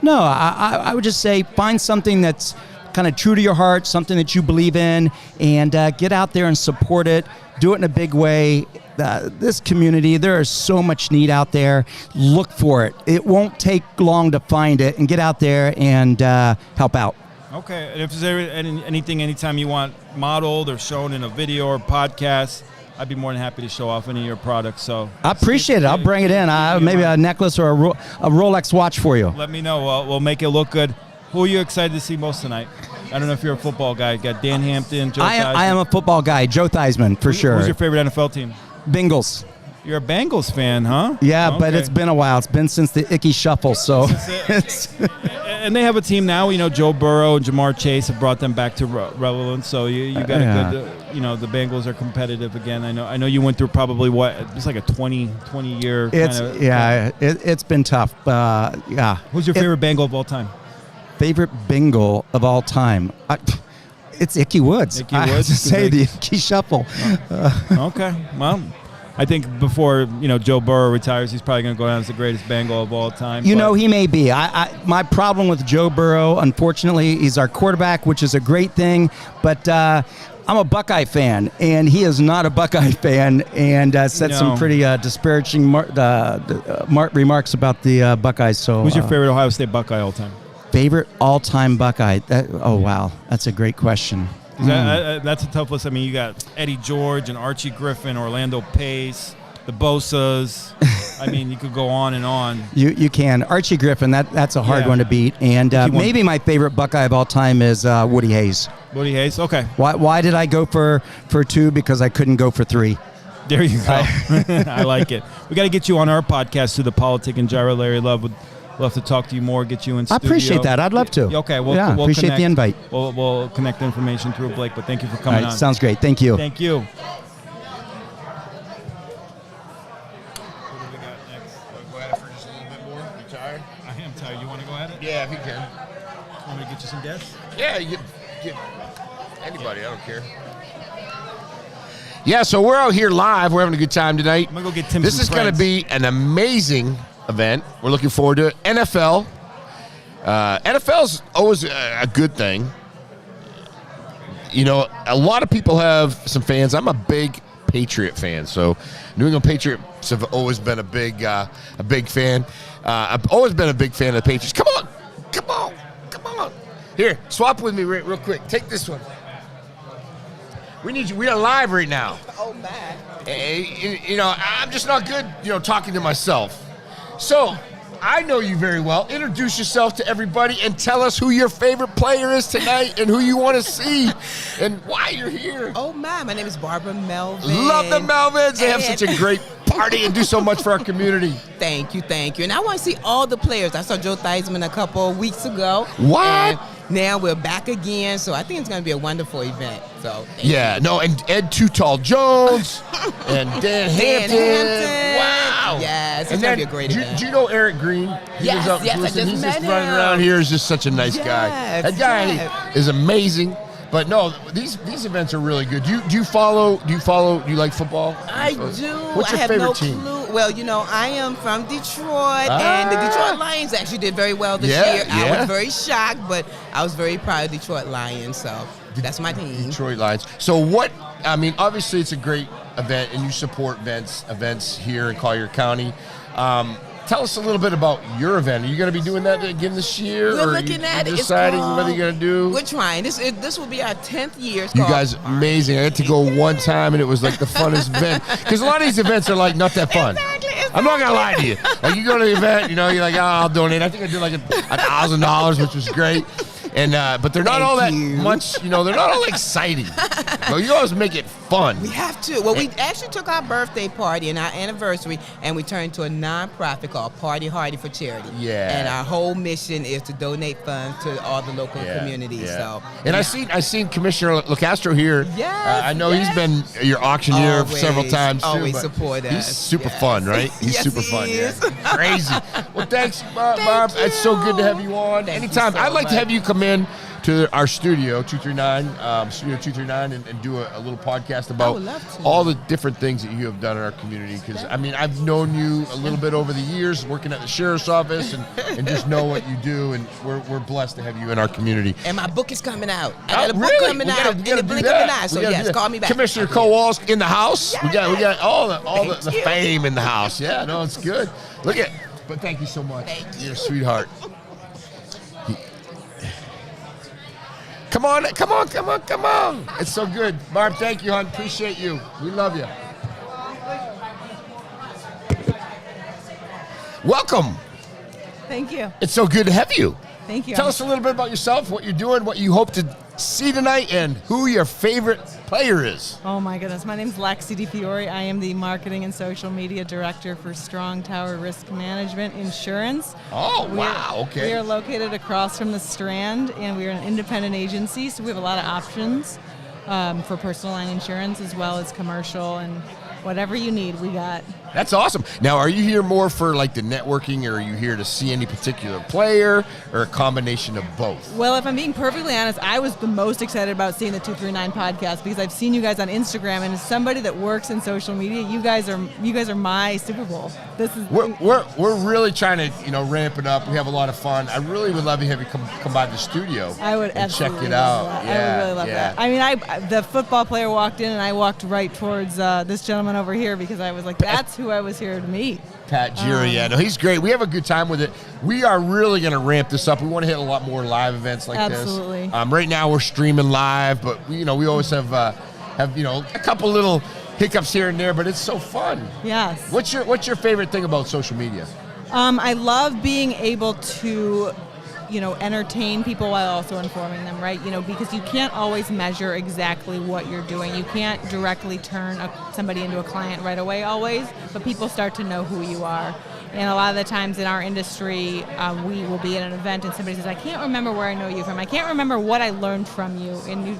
no, I would just say find something that's kind of true to your heart, something that you believe in, and get out there and support it. Do it in a big way. This community, there is so much need out there. Look for it. It won't take long to find it, and get out there and help out. Okay. And if there's anything, anytime you want modeled or shown in a video or podcast, I'd be more than happy to show off any of your products. So I appreciate it. I'll bring it in. Maybe a necklace or a Rolex watch for you. Let me know. We'll make it look good. Who are you excited to see most tonight? I don't know if you're a football guy. You got Dan Hampton, Joe Theismann. I am a football guy. Joe Theismann, for sure. Who's your favorite NFL team? Bengals. You're a Bengals fan, huh? Yeah, okay. But it's been a while. It's been since the Icky Shuffle, so. And they have a team now. Joe Burrow and Jamar Chase have brought them back to relevance. So you got a good. The Bengals are competitive again. I know you went through probably it's like a 20 year. It's been tough. Yeah. Who's your favorite Bengal of all time? Favorite Bengal of all time. It's Icky Woods. Icky Woods. The Icky Shuffle. Okay. Well, I think before Joe Burrow retires, he's probably going to go down as the greatest Bengal of all time. He may be. My problem with Joe Burrow, unfortunately, he's our quarterback, which is a great thing. But I'm a Buckeye fan, and he is not a Buckeye fan, and said some pretty disparaging remarks about the Buckeyes. So, who's your favorite Ohio State Buckeye all time? Favorite all-time Buckeye? Oh, wow. That's a great question. That's a tough list. You got Eddie George and Archie Griffin, Orlando Pace, the Bosas. You could go on and on. You can. Archie Griffin, that's a hard one to beat. And maybe my favorite Buckeye of all time is Woody Hayes. Woody Hayes, okay. Why did I go for two? Because I couldn't go for three. There you go. I like it. We got to get you on our podcast, To the Politic and Gyro Larry Love. We'll have to talk to you more, get you in studio. I appreciate that. I'd love to. Okay. We'll appreciate connect. the invite. We'll connect the information through Blake, but thank you for coming on. Sounds great. Thank you. Thank you. I am tired. You want to go at it? Yeah, if you can. Want me to get you some guests? Yeah, you get anybody. I don't care. Yeah, so we're out here live. We're having a good time tonight. I'm going to go get Tim This is going to be an amazing event. We're looking forward to it. NFL. NFL's always a good thing. A lot of people have some fans. I'm a big Patriot fan, so New England Patriots have always been a big fan. I've always been a big fan of the Patriots. Come on. Here, swap with me real quick. Take this one. We need you. We are live right now. Oh, man. I'm just not good, talking to myself. So, I know you very well. Introduce yourself to everybody and tell us who your favorite player is tonight and who you want to see and why you're here. Oh, man. My name is Barbara Melvin. Love the Melvins. They have such a great party and do so much for our community. Thank you. And I want to see all the players. I saw Joe Theismann a couple of weeks ago. What? And now we're back again, so I think it's going to be a wonderful event. So and Ed Too Tall Jones and Dan Hampton. Wow. Yes, it's going to be a great event. Do you know Eric Green? Yes, I just He's met just him. running around here. He's just such a nice guy. That guy is amazing. But no, these events are really good. Do you like football? I do. What's your favorite team? Clue. Well, I am from Detroit, and the Detroit Lions actually did very well this year. I was very shocked, but I was very proud of Detroit Lions, so that's my team. Detroit Lions. So obviously it's a great event, and you support events here in Collier County. Tell us a little bit about your event. Are you going to be doing that again this year? We're looking at it. Deciding whether you're going to do. We're trying. This will be our 10th year. You guys, amazing. I had to go one time, and it was like the funnest event. Because a lot of these events are like not that fun. Exactly. I'm not going to lie to you. Like you go to the event, you're like, I'll donate. I think I did like $1,000, which was great. And but they're not all that much, they're not all exciting. You always make it fun. We have to. Well, we actually took our birthday party and our anniversary, and we turned to a nonprofit called Party Hardy for Charity. Yeah. And our whole mission is to donate funds to all the local communities. Yeah. So. And I seen Commissioner LaCastro here. Yes. I know he's been your auctioneer several times too. Always support us. He's super fun, right? He's Yes, super he fun. is. Yeah. Crazy. Well, thanks, Barb. It's so good to have you on. Anytime. I'd like to have you come in to our studio 239 and do a little podcast about all the different things that you have done in our community, because I've known you a little bit over the years working at the sheriff's office and just know what you do, and we're blessed to have you in our community. And my book is coming out. I got a book really? coming out in the blink of an eye. So yes, call me back. Commissioner Kowal's in the house. Yes. We got all the fame in the house. Yeah, no, it's good. But thank you so much. You're a sweetheart. Come on. It's so good. Barb, thank you, hon. Appreciate you. We love you. Welcome. Thank you. It's so good to have you. Thank you. Tell us a little bit about yourself, what you're doing, what you hope to see tonight, and who your favorite player is. Oh my goodness. My name's Lexi DiFiore. I am the Marketing and Social Media Director for Strong Tower Risk Management Insurance. Oh, wow. Okay. We are located across from the Strand, and we are an independent agency, so we have a lot of options for personal line insurance as well as commercial, and whatever you need, we got. That's awesome. Now, are you here more for like the networking, or are you here to see any particular player, or a combination of both? Well, if I'm being perfectly honest, I was the most excited about seeing the 239 podcast because I've seen you guys on Instagram, and as somebody that works in social media, you guys are my Super Bowl. This is we're really trying to ramp it up. We have a lot of fun. I really would love to have you come by the studio. I would and absolutely check it out. That. Yeah, I would really love that. I mean, the football player walked in, and I walked right towards this gentleman over here because I was like, that's who I was here to meet. Pat Giria. No, he's great. We have a good time with it. We are really going to ramp this up. We want to hit a lot more live events like Absolutely. this. Right now we're streaming live, but we always have a couple little hiccups here and there, but it's so fun. Yes. What's your favorite thing about social media? I love being able to entertain people while also informing them, right? Because you can't always measure exactly what you're doing. You can't directly turn somebody into a client right away always, but people start to know who you are. And a lot of the times in our industry, we will be at an event and somebody says, I can't remember where I know you from. I can't remember what I learned from you.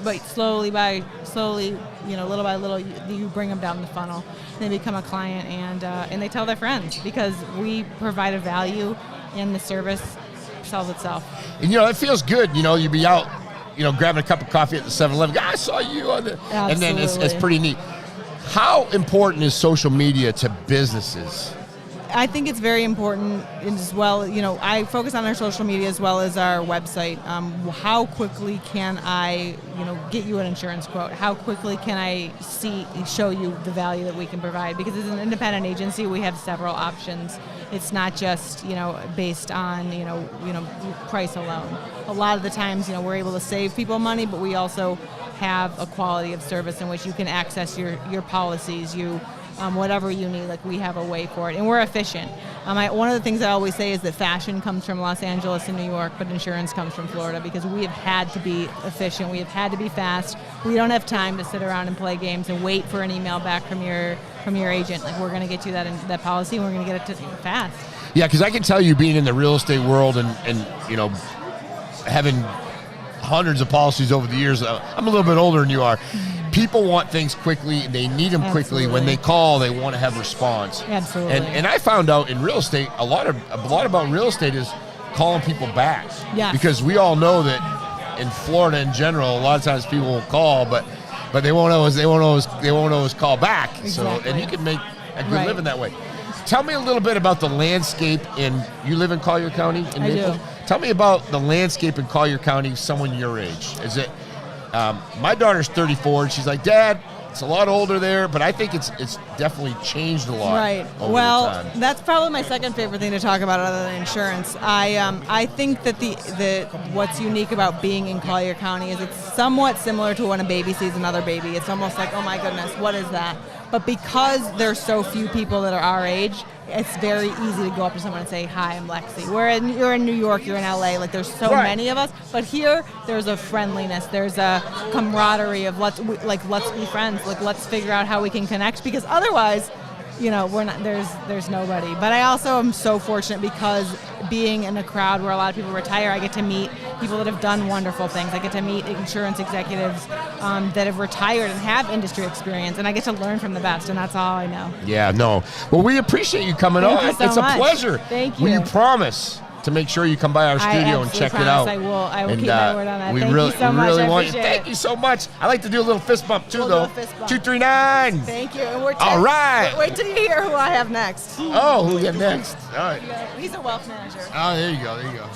But slowly, little by little, you bring them down the funnel. They become a client, and they tell their friends because we provide a value in the service sells itself. And it feels good. You be out, grabbing a cup of coffee at the 7-Eleven. I saw you on the, and then it's pretty neat. How important is social media to businesses? I think it's very important as well. I focus on our social media as well as our website. How quickly can I, get you an insurance quote? How quickly can I show you the value that we can provide? Because as an independent agency, we have several options. It's not just, based on, price alone. A lot of the times, we're able to save people money, but we also have a quality of service in which you can access your policies, whatever you need, like we have a way for it, and we're efficient. One of the things I always say is that fashion comes from Los Angeles and New York, but insurance comes from Florida because we have had to be efficient. We have had to be fast. We don't have time to sit around and play games and wait for an email back from your agent. Like, we're going to get you that policy, and we're going to get it to fast. Yeah, because I can tell you, being in the real estate world and having hundreds of policies over the years, I'm a little bit older than you are. People want things quickly. They need them quickly. When they call, they want to have response. Absolutely. And I found out in real estate, a lot about real estate is calling people back. Yes. Because we all know that in Florida in general, a lot of times people will call, but they won't always call back. Exactly. So, and you can make a good living that way. tell me a little bit about the landscape you live in Collier County in Naples? do. Tell me about the landscape in Collier County, someone your age. Is it, my daughter's 34, and she's like, Dad, it's a lot older there, but I think it's definitely changed a lot. Right. Over Well, the time. that's probably my second favorite thing to talk about other than insurance. I think that the what's unique about being in Collier County is it's somewhat similar to when a baby sees another baby. It's almost like, oh my goodness, what is that? But because there's so few people that are our age, it's very easy to go up to someone and say, "Hi, I'm Lexi." You're in New York, you're in LA, like there's so many of us. But here, there's a friendliness, there's a camaraderie of let's be friends, like let's figure out how we can connect. Because otherwise, we're not. There's nobody. But I also am so fortunate because being in a crowd where a lot of people retire, I get to meet people that have done wonderful things. I get to meet insurance executives that have retired and have industry experience, and I get to learn from the best, and that's all I know. Yeah, no. Well, we appreciate you coming on. Thank you so It's much. a pleasure. Thank you. Will you promise to make sure you come by our studio and check it out? I will keep my word on that. We Thank really, you so much. really I want you. appreciate Thank it. you so much. I like to do a little fist bump too, We'll though. do a fist bump. 239. Thank you. And we're All right. Wait till you hear who I have next. Oh, who you have next? All right. He's a wealth manager. Oh, there you go. There you go.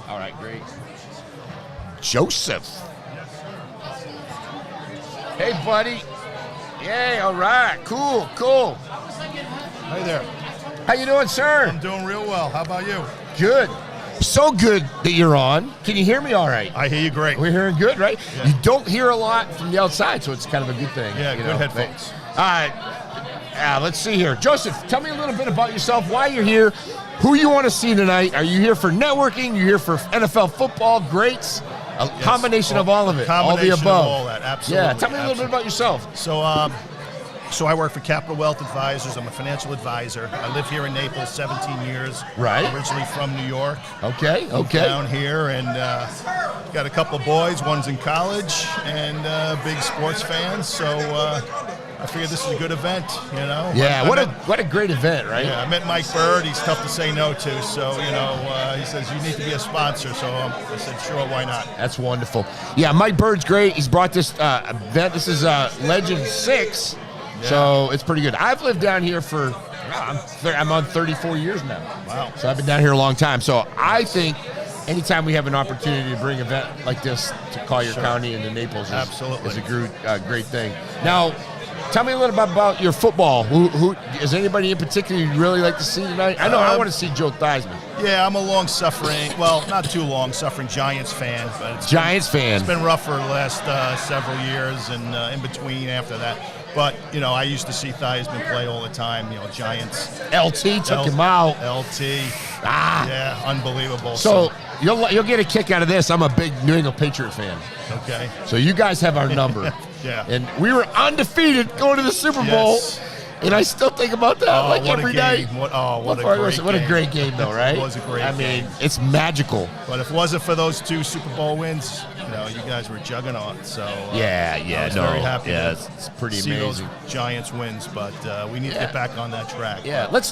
All right, great. Joseph. Hey, buddy. Yay, all right. Cool. Hey there. How you doing, sir? I'm doing real well. How about you? Good. So good that you're on. Can you hear me all right? I hear you great. We're hearing good, right? Yeah. You don't hear a lot from the outside, so it's kind of a good thing. Yeah, you good know? headphones. All right. Let's see here. Joseph, tell me a little bit about yourself, why you're here, who you want to see tonight. Are you here for networking? You're here for NFL football greats? A combination of all of it, all the above. Of all that, absolutely. Yeah, tell me a little bit about yourself. So I work for Capital Wealth Advisors. I'm a financial advisor. I live here in Naples 17 years. Right. Originally from New York. Okay. Down here, and got a couple of boys. One's in college, and big sports fans. So I figured this is a good event, Yeah, what a great event, right? Yeah, I met Mike Bird. He's tough to say no to. So, he says, you need to be a sponsor. So I said, sure, why not? That's wonderful. Yeah, Mike Bird's great. He's brought this event. This is Legend 6. Yeah. So it's pretty good. I've lived down here for, I'm on 34 years now. Wow. So I've been down here a long time. So I think anytime we have an opportunity to bring an event like this to Collier County and to Naples is a great thing. Now, tell me a little bit about your football. Who is anybody in particular you'd really like to see tonight? I know I want to see Joe Theismann. Yeah, I'm a long-suffering, well, not too long-suffering Giants fan. But fan. It's been rough for the last several years and in between after that. But, I used to see Theismann play all the time, Giants. LT took him out. LT. Yeah, unbelievable. So you'll get a kick out of this. I'm a big New England Patriot fan. Okay. So you guys have our number. Yeah. And we were undefeated going to the Super Bowl. Yes. And I still think about that every night. What a great game, though, right? It was a great game. I mean, it's magical. But if it wasn't for those 2 Super Bowl wins, you guys were juggernauts. So I was very happy. It's pretty see amazing. Those Giants wins, but we need to get back on that track. Yeah, let's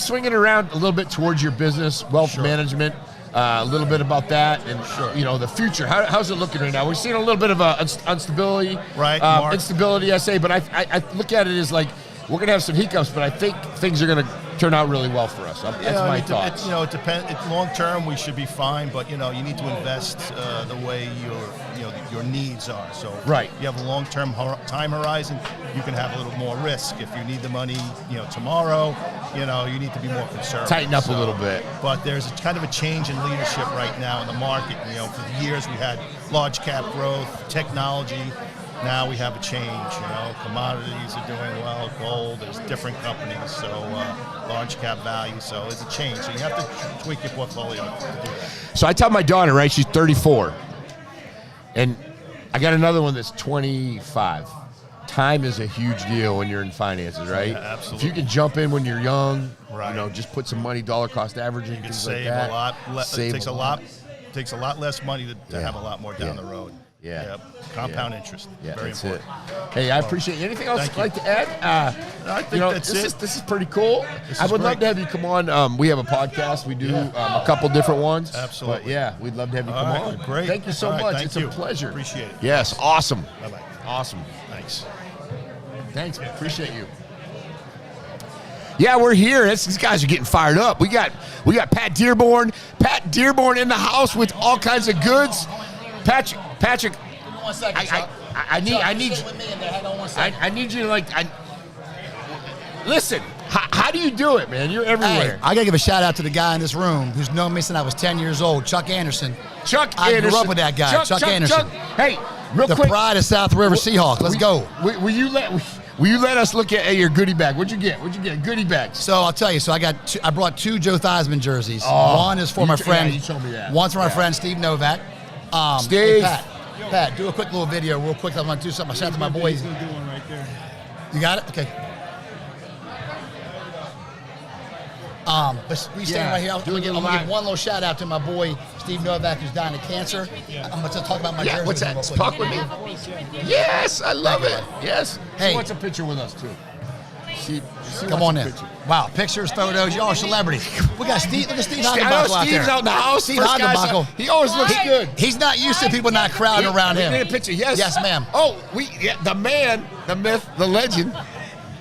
swing it around a little bit towards your business, wealth management. A little bit about that, and the future. How's it looking right now? We're seeing a little bit of instability, right? Instability, I say, but I look at it as like we're gonna have some hiccups, but I think things are gonna turn out really well for us. That's my thoughts. It depends. Long term, we should be fine, but you need to invest the way your needs are. So you have a long term time horizon, you can have a little more risk. If you need the money, tomorrow, you need to be more conservative. Tighten up a little bit. But there's kind of a change in leadership right now in the market. For years we had large cap growth, technology. Now we have a change, commodities are doing well, gold, there's different companies, so large cap value, so it's a change. So you have to tweak your portfolio to do that. So I tell my daughter, right, she's 34, and I got another one that's 25. Time is a huge deal when you're in finances, right? Yeah, absolutely. If you can jump in when you're young, right. Just put some money, dollar cost averaging, You can things save like that. a lot. Save It takes a lot less money to have a lot more down the road. Yeah. Yep. Compound interest. Yeah, Very that's important. it. Hey, I appreciate it. Anything else you'd like to add? I think that's it. This is pretty cool. I would love to have you come on. We have a podcast. We do a couple different ones. Absolutely. But yeah, we'd love to have you come on. Great. Thank you so much. Thank It's you. a pleasure. Appreciate it. Yes, awesome. Bye-bye. Awesome. Thanks. Thanks, man. Appreciate you. Yeah, we're here. These guys are getting fired up. We got Pat Dearborn. Pat Dearborn in the house with all kinds of goods. Patrick. One second, I need you to listen. How do you do it, man? You're everywhere. Hey, I gotta give a shout out to the guy in this room who's known me since I was 10 years old, Chuck Anderson. I grew up with that guy, Chuck Anderson. Hey, real quick. The pride of South River Seahawks. Let's go. Will you let us look at your goodie bag? What'd you get? Goodie bags. So I'll tell you. So I brought 2 Joe Theismann jerseys. One is for my friend. Yeah, you told me that. One's for my friend Steve Novak. Steve. Hey, Pat, do a quick little video real quick. I want to do something. I shout out to my boys. He's gonna do one right there. You got it? Okay. But we stand right here. I'm gonna give one little shout out to my boy Steve Novak, who's dying of cancer. I'm gonna talk about my jersey. What's that? real quick. Talk with me. Yes, I love it. Yes. Hey. She wants a picture with us too. She Come on wants a in. picture. Wow, pictures, photos, y'all are celebrities. We got Steve. Look at Steve I know Hagenbuckle out Steve's there. out in the house. Steve First guy's Hagenbuckle. out. He always looks good. He's not used to people not crowding around him. We need a picture. Yes. Yes, ma'am. Oh, the man, the myth, the legend.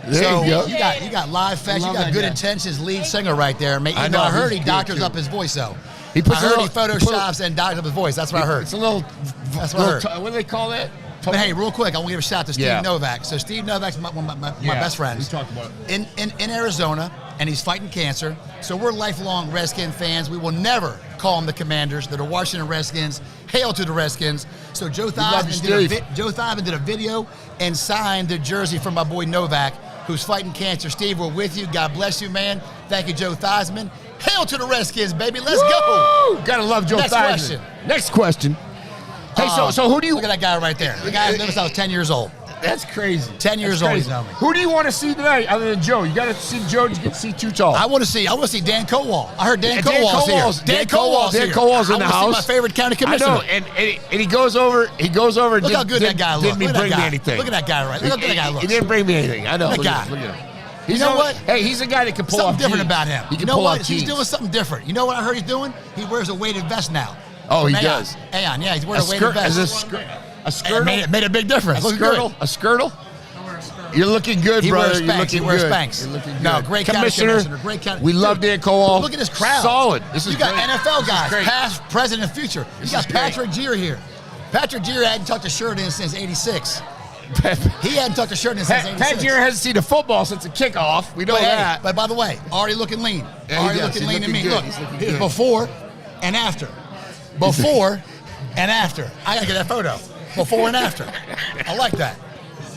There So you go. you got live fest. You got Good Intentions lead singer right there. I know, I heard he's he good, doctors too. up his voice though. He puts I heard a he photoshops and doctors up his voice. That's what I heard. It's a little. That's what I heard. What do they call that? But hey, real quick, I want to give a shout out to Steve Yeah. Novak. So Steve Novak's one of my best friends. We talked about it. In Arizona, and he's fighting cancer. So we're lifelong Redskin fans. We will never call them the Commanders. They're the Washington Redskins. Hail to the Redskins. So Joe Theismann did a video and signed the jersey for my boy Novak, who's fighting cancer. Steve, we're with you. God bless you, man. Thank you, Joe Theismann. Hail to the Redskins, baby. Let's go. Gotta love Joe Next Theismann. question. Next question. Hey, so who do you look at that guy right there? The guy since I was 10 years old. That's crazy. 10 years old, he's known me. Who do you want to see tonight other than Joe? You got to see Joe to get to see Too Tall. I want to see Dan Kowal. I heard Dan Yeah, Kowal's here. Dan Kowal's in the house. I want to see my favorite county commissioner. I know, and he goes over. And Look how good that guy looks. Didn't bring me anything. Look at that guy right. Look how good that guy looks. He didn't bring me anything. I know. That Look guy. at him. You know what? Hey, he's a guy that can pull something off different jeans. about him. He can You know pull what? off He's jeans. doing something different. You know what I heard he's doing? He wears a weighted vest now. Oh, he Aeon. does. Aeon, yeah, he's wearing a weighted vest. A skirt? It made a big difference. A skirtle? A skirtle? You're looking good, He brother. wears You're Spanx. looking He wears good. Spanx. You're looking good. No, great county commissioner. Great county. We love Dan Kowal. Look at this crowd. Solid. This is You got great. NFL This is guys, great. past, present, and future. This You got is great. Patrick Jeter here. Patrick Jeter hadn't tucked a shirt in since '86. He hadn't tucked a shirt in since '86. Pat Jeter hasn't seen a football since the kickoff. We know But, hey, that. but by the way, already looking lean. Yeah, he already does. looking He's lean to me. looking good. Look, He's looking here's good. before and after. Before and after. I gotta get that photo. Before and after. I like that.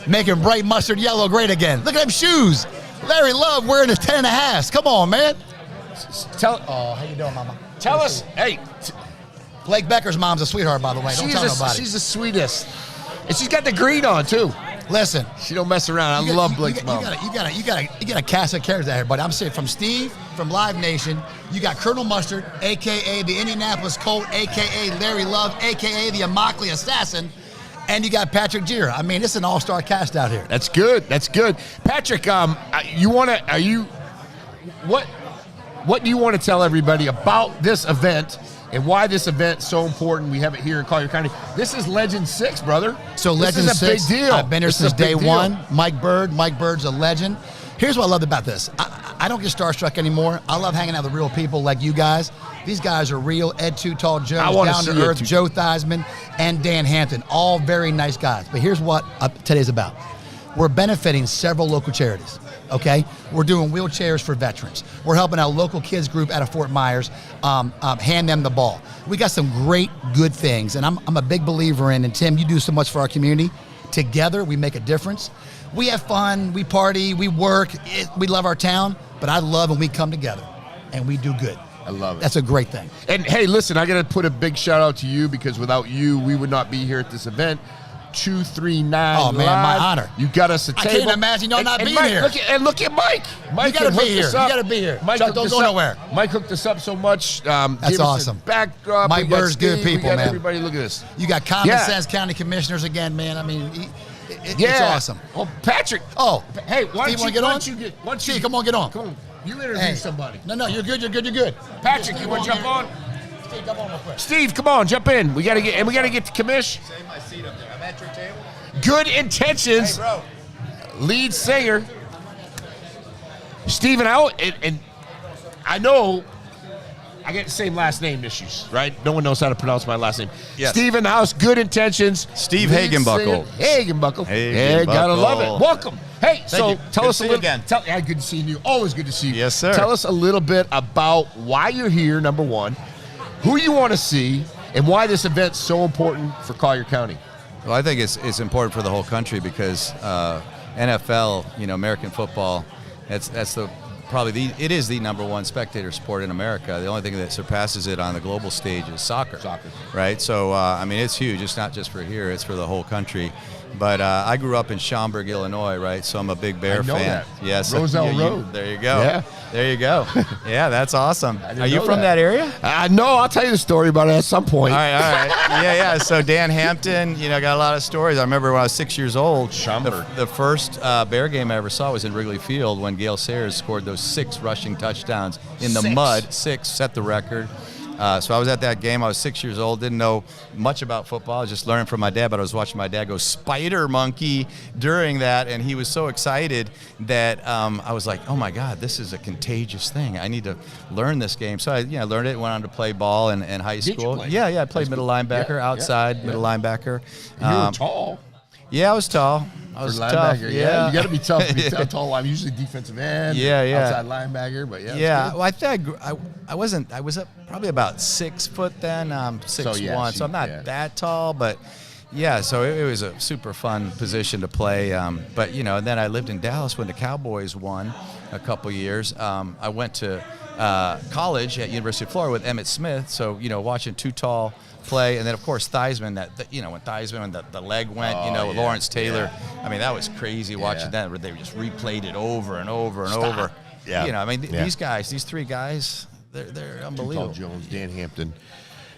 Making bright mustard yellow great again. Look at them shoes. Larry Love wearing his 10 and a halves. Come on, man. Oh, how you doing, Mama? Tell us, hey. Blake Becker's mom's a sweetheart, by the way. Don't tell nobody. She's the sweetest. And she's got the green on, too. Listen. She don't mess around. I love Blake's mom. You got a cast of characters out here, buddy. I'm saying from Steve, from Live Nation, you got Colonel Mustard, a.k.a. the Indianapolis Colt, a.k.a. Larry Love, a.k.a. the Immokalee Assassin, and you got Patrick Jeter. I mean, it's an all-star cast out here. That's good. That's good. Patrick, what do you want to tell everybody about this event and why this event's so important? We have it here in Collier County. This is Legend 6, brother. So Legend 6, this is a big deal. I've been here This is since a big day deal. one. Mike Bird's a legend. Here's what I loved about this. I don't get starstruck anymore. I love hanging out with real people like you guys. These guys are real. Ed Too Tall Jones, Down to Earth, Joe Theismann, and Dan Hampton. All very nice guys. But here's what today's about. We're benefiting several local charities. Okay, we're doing wheelchairs for veterans. We're helping out a local kids group out of Fort Myers, hand them the ball. We got some great, good things, and I'm a big believer in. And Tim, you do so much for our community. Together, we make a difference. We have fun, we party, we work, we love our town. But I love when we come together and we do good. I love it. That's a great thing. And hey, listen, I got to put a big shout out to you because without you, we would not be here at this event. 239 Oh, man, Live. my honor. You got us a I table. can't imagine y'all not being Mike, here. Look at Mike. Mike You gotta hooked be here. us up. You gotta be here. Mike Chuck, hooked don't us go up. nowhere. Mike hooked us up so much. That's gave us awesome. a backdrop. Mike We got Bird's good Steve. people, we got man. Everybody, look at this. You got Common Yeah. Sense County Commissioners again, man. I mean, it's Yeah. awesome. Oh, Patrick. Oh, Hey, why Steve, don't you get on? Steve, Come on, get on. Come on. You introduce Hey. somebody. No, you're good. You're good. Patrick, you want to jump on? Steve, jump on real quick. Steve, come on, jump in. We got to get to commish. Save my seat up there. I'm at your table. Good intentions. Hey, bro. lead singer, Stephen out, and I know I get the same last name issues, right? No one knows how to pronounce my last name. Yes. Stephen House, Good Intentions. Steve lead Hagenbuckle. singer. Hagenbuckle. Hey, gotta love it. Welcome. Hey, you. Tell Good us to a see you little. again. Yeah, good to see you. Always good to see you. Yes, sir. Tell us a little bit about why you're here, number one, who you want to see, and why this event's so important for Collier County. Well, I think it's important for the whole country because NFL, American football, it is the number one spectator sport in America. The only thing that surpasses it on the global stage is soccer. Right? So, it's huge. It's not just for here, it's for the whole country. But I grew up in Schaumburg, Illinois, right? So I'm a big Bear fan. That. Yes. Roselle Road. There you go. Yeah. There you go. Yeah, that's awesome. Are you from that area? No, I'll tell you the story about it at some point. All right. Yeah. So Dan Hampton, got a lot of stories. I remember when I was 6 years old, the first Bear game I ever saw was in Wrigley Field when Gale Sayers scored those 6 rushing touchdowns in the mud. 6 set the record. So I was at that game. I was 6 years old, didn't know much about football. I was just learning from my dad, but I was watching my dad go spider monkey during that, and he was so excited that I was like, oh my God, this is a contagious thing. I need to learn this game. So I learned it, went on to play ball in high school. Did you play? Yeah, I played middle linebacker, outside middle linebacker. You were tall. Yeah, I was tall. I was tough. Yeah, you got to be tough to be tall. I'm usually defensive end. Yeah. Outside linebacker, but yeah. Yeah, well, I think I wasn't. I was up probably about 6 foot then. 6'1", so I'm not that tall, but yeah. So it was a super fun position to play. But and then I lived in Dallas when the Cowboys won a couple years. I went to college at University of Florida with Emmitt Smith. So watching Too Tall play, and then of course Theismann. When Theismann, when the leg went, Lawrence Taylor. I mean, that was crazy watching that. Where they just replayed it over and over and over. Yeah. These guys, these 3 guys, they're unbelievable. Tall Jones, Dan Hampton,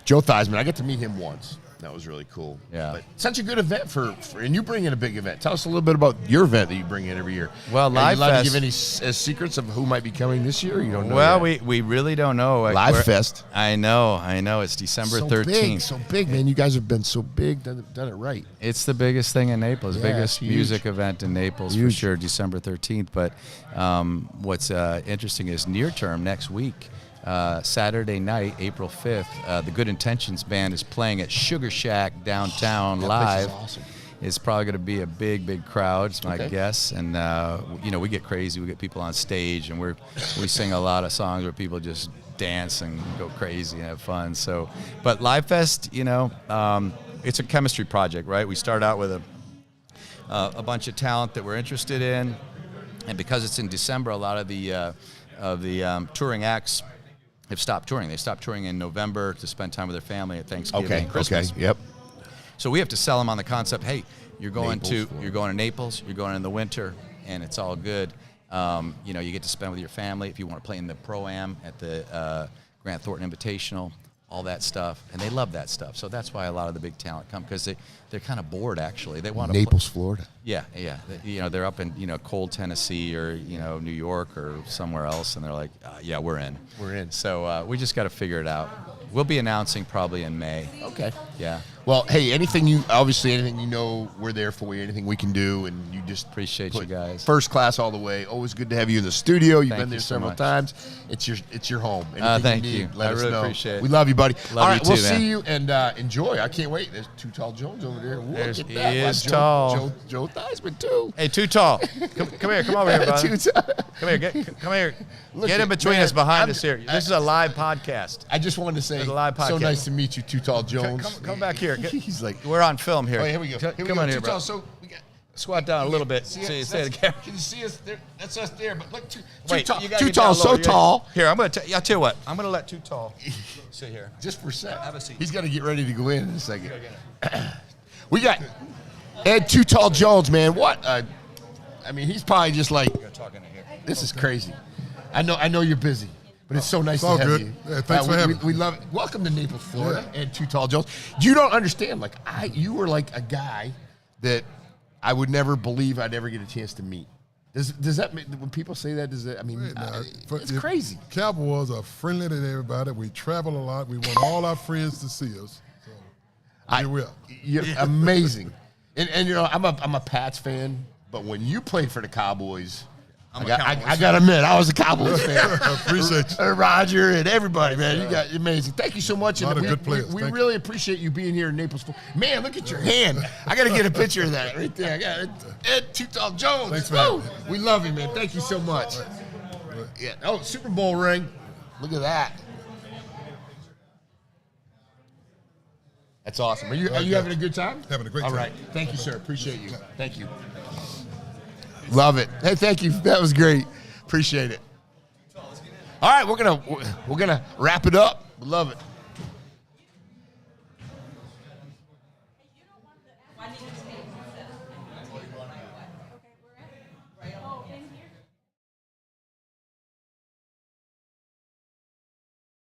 Joe Theismann. I got to meet him once. That was really cool. Yeah. But such a good event and you bring in a big event. Tell us a little bit about your event that you bring in every year. Well, Are Live you allowed Fest. to give any secrets of who might be coming this year? Or you don't know. Well, yet? we really don't know. Live Fest. I know. It's December 13th. So big, man. You guys have been so big, done it right. It's the biggest thing in Naples, Yeah, biggest it's huge. music event in Naples for sure, December 13th. But what's interesting is near term next week, Saturday night, April 5th, the Good Intentions Band is playing at Sugar Shack downtown live. Place is awesome. It's probably going to be a big crowd, it's my guess. And, we get crazy. We get people on stage, and we sing a lot of songs where people just dance and go crazy and have fun. So, but Live Fest, it's a chemistry project, right? We start out with a bunch of talent that we're interested in. And because it's in December, a lot of the touring acts have stopped touring. They stopped touring in November to spend time with their family at Thanksgiving and Christmas. Yep. So we have to sell them on the concept, hey, you're going Naples, to Naples, you're going in the winter, and it's all good. You get to spend with your family if you want to play in the Pro-Am at the Grant Thornton Invitational, all that stuff. And they love that stuff. So that's why a lot of the big talent come, because they're kind of bored, actually. They want to Naples, Florida. Yeah. They're up in, cold Tennessee or, New York or somewhere else, and they're like, yeah, we're in. We're in. So we just got to figure it out. We'll be announcing probably in May. Okay. Yeah. Well, hey, anything we're there for you, anything we can do, and you just appreciate you guys. First class all the way. Always good to have you in the studio. You've Thank been there you so several much. times. It's your home. Thank you need, you. let I us really know. appreciate it. We love you, buddy. Love all you right, too, we'll man. see you and enjoy. I can't wait. There's Too Tall Jones over there. He That's is tall. Joe Theismann too. Hey, Too Tall. Come here. Come over here, brother. Too Tall. Come here. Come here. Look Get in at- between man, us behind I'm- us here. This is a live podcast. I just wanted to say, It's a live so podcast. nice to meet you, Too Tall Jones. Come back here. He's like, We're on film here. oh, here we go. Come on here, bro. So we got. Squat down a little bit. See Say the camera. Can you see us there? That's us there. But look, too Wait, tall. you gotta Too get tall. down So lower. tall. Here, I'll tell you what. I'm gonna let Too Tall sit here. Just for a sec. Have a seat. He's got to get ready to go in a second. We got Ed Too Tall Jones, man. What? He's probably just like, this is crazy. I know you're busy, but it's so nice to all have good. you. Yeah, thanks for having me. We love it. Welcome to Naples, Florida, Ed Too Tall Jones. You don't understand. Like you were like a guy that I would never believe I'd ever get a chance to meet. Does that mean, when people say that? Does that? I mean, it's crazy. Cowboys are friendly to everybody. We travel a lot. We want all our friends to see us. So here we are. You're amazing. And I'm a Pats fan. but when you played for the Cowboys, I got to admit, I was a Cowboys fan. Appreciate you. Roger and everybody, man. You got amazing. Thank you so much. A lot of good players. We really appreciate you being here in Naples. Man, look at your hand. I got to get a picture of that right there. I got it. Ed Too Tall Jones. Thanks for having me. We love you, man. Thank you so much. Yeah. Oh, Super Bowl ring. Look at that. That's awesome. Are you having a good time? Having a great time. All right. Thank you, sir. Appreciate you. Thank you. Love it. Hey, thank you. That was great. Appreciate it. All right, we're gonna wrap it up. Love it.